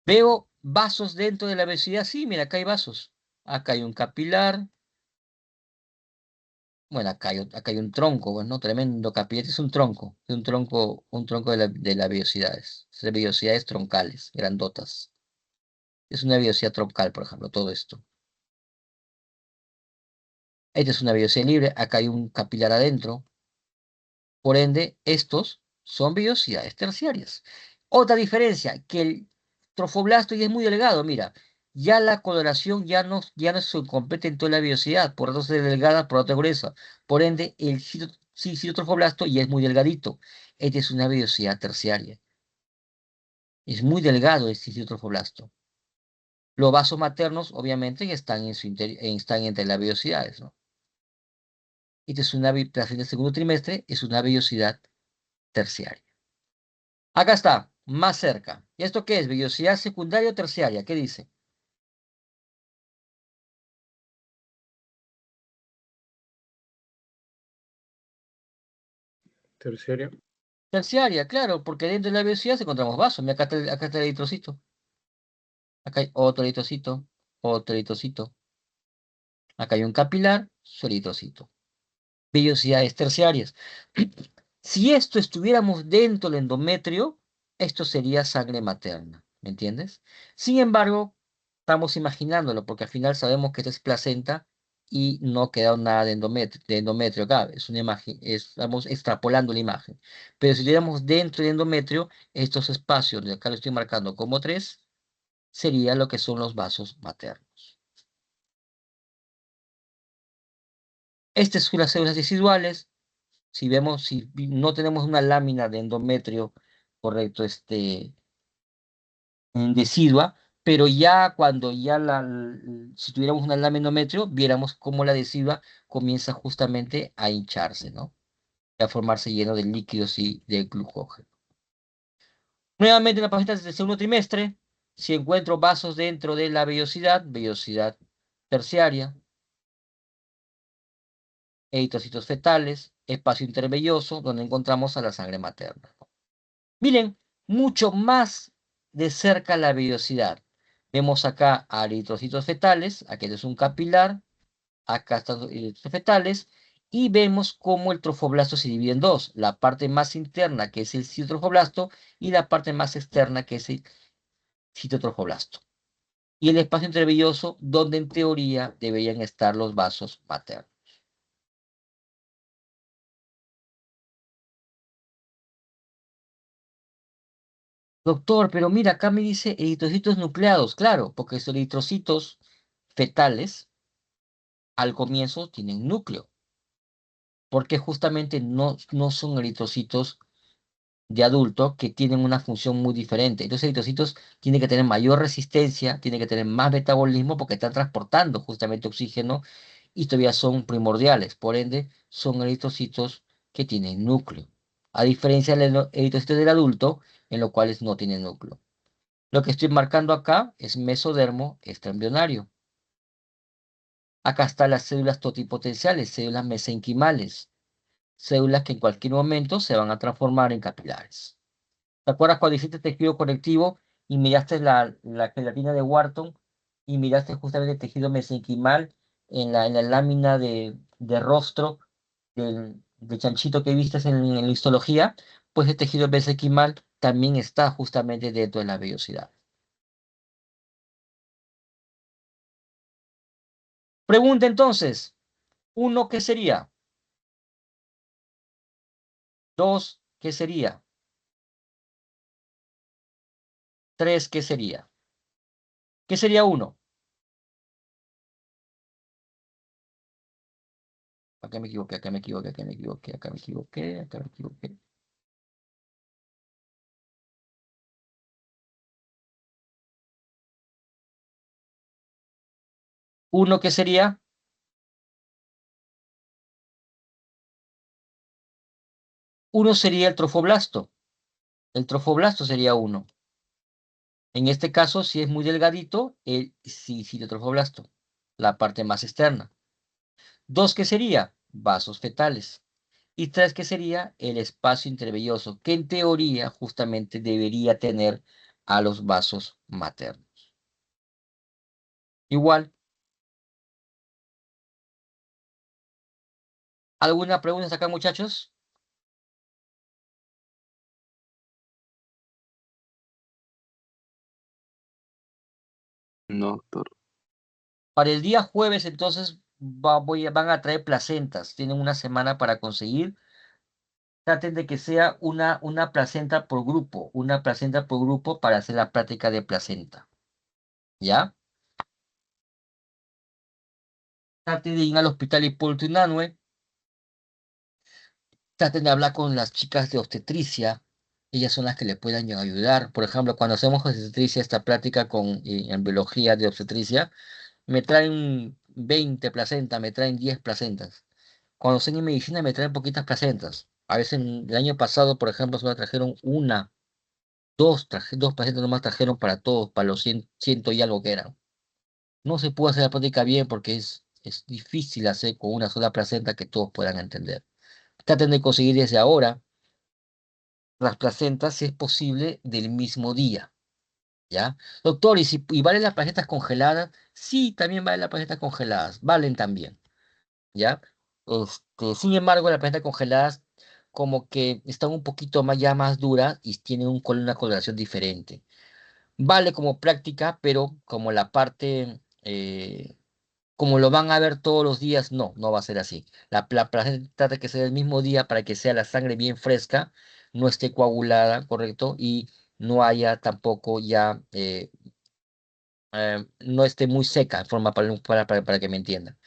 Veo vasos dentro de la vellosidad. Sí, mira, acá hay vasos. Acá hay un capilar. Bueno, acá hay un tronco, bueno, tremendo capilar. Este es un tronco de las vellosidades. Son vellosidades troncales, grandotas. Es una vellosidad troncal, por ejemplo, todo esto. Esta es una vellosidad libre. Acá hay un capilar adentro. Por ende, estos son vellosidades terciarias. Otra diferencia, que trofoblasto y es muy delgado, mira. Ya la coloración ya no se completa en toda la vellosidad, por eso es delgada, por otro gruesa. Por ende, el citotrofoblasto ya es muy delgadito. Esta es una vellosidad terciaria. Es muy delgado el citotrofoblasto. Los vasos maternos, obviamente, están en su están entre las vellosidades, ¿no? Esta es una, tras el segundo trimestre, es una vellosidad terciaria. Acá está, más cerca. ¿Y esto qué es? ¿Vellosidad secundaria o terciaria? ¿Qué dice? Terciario. Terciaria, claro, porque dentro de la vellosidad encontramos vasos. Mira, acá está el eritrocito. Acá hay otro eritrocito, otro eritrocito. Acá hay un capilar, su eritrocito. Vellosidades terciarias. Si esto estuviéramos dentro del endometrio, esto sería sangre materna, ¿me entiendes? Sin embargo, estamos imaginándolo, porque al final sabemos que esto es placenta y no queda nada de endometrio acá. Es una imagen, estamos extrapolando la imagen. Pero si estuviéramos dentro del endometrio, estos espacios, de acá lo estoy marcando como 3, sería lo que son los vasos maternos. Estas son las células residuales. Si vemos, si no tenemos una lámina de endometrio, correcto, decidua, pero ya cuando ya si tuviéramos una lámina de endometrio, viéramos cómo la decidua comienza justamente a hincharse, ¿no? A formarse lleno de líquidos y de glucógeno. Nuevamente en la página del segundo trimestre, si encuentro vasos dentro de la vellosidad terciaria, eritrocitos fetales, espacio intervelloso, donde encontramos a la sangre materna. Miren, mucho más de cerca la vellosidad. Vemos acá a eritrocitos fetales, aquí es un capilar, acá están los eritrocitos fetales, y vemos cómo el trofoblasto se divide en dos, la parte más interna, que es el citotrofoblasto, y la parte más externa, que es el citotrofoblasto. Y el espacio intervelloso, donde en teoría deberían estar los vasos maternos. Doctor, pero mira, acá me dice eritrocitos nucleados, claro, porque son eritrocitos fetales al comienzo tienen núcleo, porque justamente no son eritrocitos de adulto que tienen una función muy diferente. Entonces, eritrocitos tienen que tener mayor resistencia, tienen que tener más metabolismo porque están transportando justamente oxígeno y todavía son primordiales. Por ende, son eritrocitos que tienen núcleo, a diferencia de los eritrocitos del adulto, en los cuales no tienen núcleo. Lo que estoy marcando acá es mesodermo extraembrionario. Acá están las células totipotenciales, células mesenquimales, células que en cualquier momento se van a transformar en capilares. ¿Te acuerdas cuando hiciste tejido conectivo y miraste la queratina de Wharton y miraste justamente el tejido mesenquimal en la lámina de rostro del chanchito que viste en la histología? Pues el tejido mesenquimal también está justamente dentro de la vellosidad. Pregunta entonces, ¿1 qué sería? 2, ¿qué sería? 3, ¿qué sería? ¿Qué sería 1? Acá me equivoqué, acá me equivoqué, acá me equivoqué, acá me equivoqué, acá me equivoqué. 1, ¿qué sería? 1 sería el trofoblasto. El trofoblasto sería 1. En este caso, si es muy delgadito, el citotrofoblasto, la parte más externa. 2, ¿qué sería? Vasos fetales. Y 3, ¿qué sería? El espacio intervelloso, que en teoría justamente debería tener a los vasos maternos. Igual. ¿Alguna pregunta acá, muchachos? No, doctor. Para el día jueves, entonces, van a traer placentas. Tienen una semana para conseguir. traten de que sea una placenta por grupo, para hacer la práctica de placenta. ¿Ya? Traten de ir al hospital Hipólito Unanue. Traten de hablar con las chicas de obstetricia. Ellas son las que le puedan ayudar. Por ejemplo, cuando hacemos obstetricia, esta práctica en biología de obstetricia, me traen 20 placentas, me traen 10 placentas. Cuando estoy en medicina me traen poquitas placentas. A veces el año pasado, por ejemplo, solo trajeron dos placentas nomás trajeron para todos, para los 100 y algo que eran. No se puede hacer la práctica bien porque es difícil hacer con una sola placenta que todos puedan entender. Traten de conseguir desde ahora las placentas, si es posible, del mismo día. ¿Ya? Doctor, ¿y valen las placentas congeladas? Sí, también valen las placentas congeladas, valen también. ¿Ya? Sin embargo, las placentas congeladas como que están un poquito más duras y tienen una coloración diferente. Vale como práctica, pero como la parte, como lo van a ver todos los días, no va a ser así. La placenta trata que sea el mismo día para que sea la sangre bien fresca, no esté coagulada, ¿correcto? Y no haya tampoco ya, no esté muy seca, en forma para que me entiendan.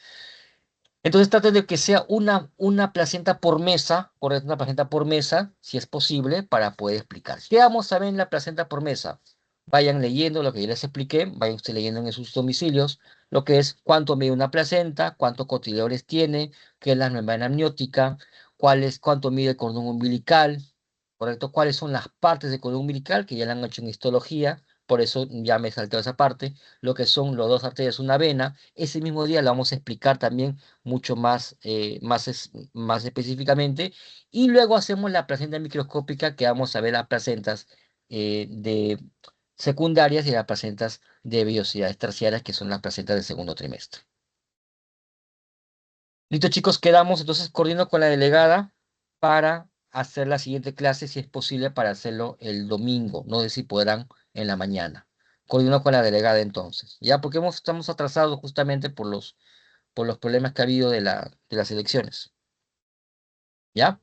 Entonces traten de que sea una placenta por mesa, correcto, una placenta por mesa, si es posible, para poder explicar. ¿Qué vamos a ver en la placenta por mesa? Vayan leyendo lo que yo les expliqué, vayan usted leyendo en sus domicilios, lo que es cuánto mide una placenta, cuántos cotiledones tiene, qué es la membrana amniótica, cuánto mide el cordón umbilical, correcto, cuáles son las partes del cordón umbilical, que ya la han hecho en histología, por eso ya me saltó esa parte, lo que son los dos arterias, una vena. Ese mismo día la vamos a explicar también mucho más específicamente. Y luego hacemos la placenta microscópica, que vamos a ver las placentas de secundarias y las placentas de vellosidades terciarias, que son las placentas del segundo trimestre. Listo, chicos, quedamos entonces coordinando con la delegada para hacer la siguiente clase, si es posible, para hacerlo el domingo. No sé si podrán en la mañana. Coordino con la delegada entonces, ¿ya? Porque estamos atrasados justamente por los problemas que ha habido de las elecciones. ¿Ya?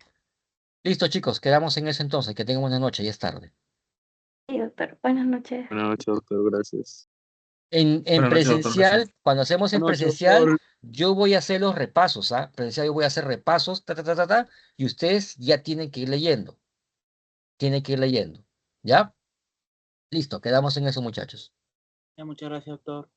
Listo, chicos, quedamos en eso entonces. Que tengan buena noche, ya es tarde. Sí, doctor. Buenas noches. Buenas noches, doctor. Gracias. En Buenas noches, doctor. presencial, Gracias. cuando hacemos en Buenas noches, presencial, doctor. yo voy a hacer los repasos, ¿ah? Presencial yo voy a hacer repasos, y ustedes ya tienen que ir leyendo. Tienen que ir leyendo. ¿Ya? Listo, quedamos en eso, muchachos. Ya, muchas gracias, doctor.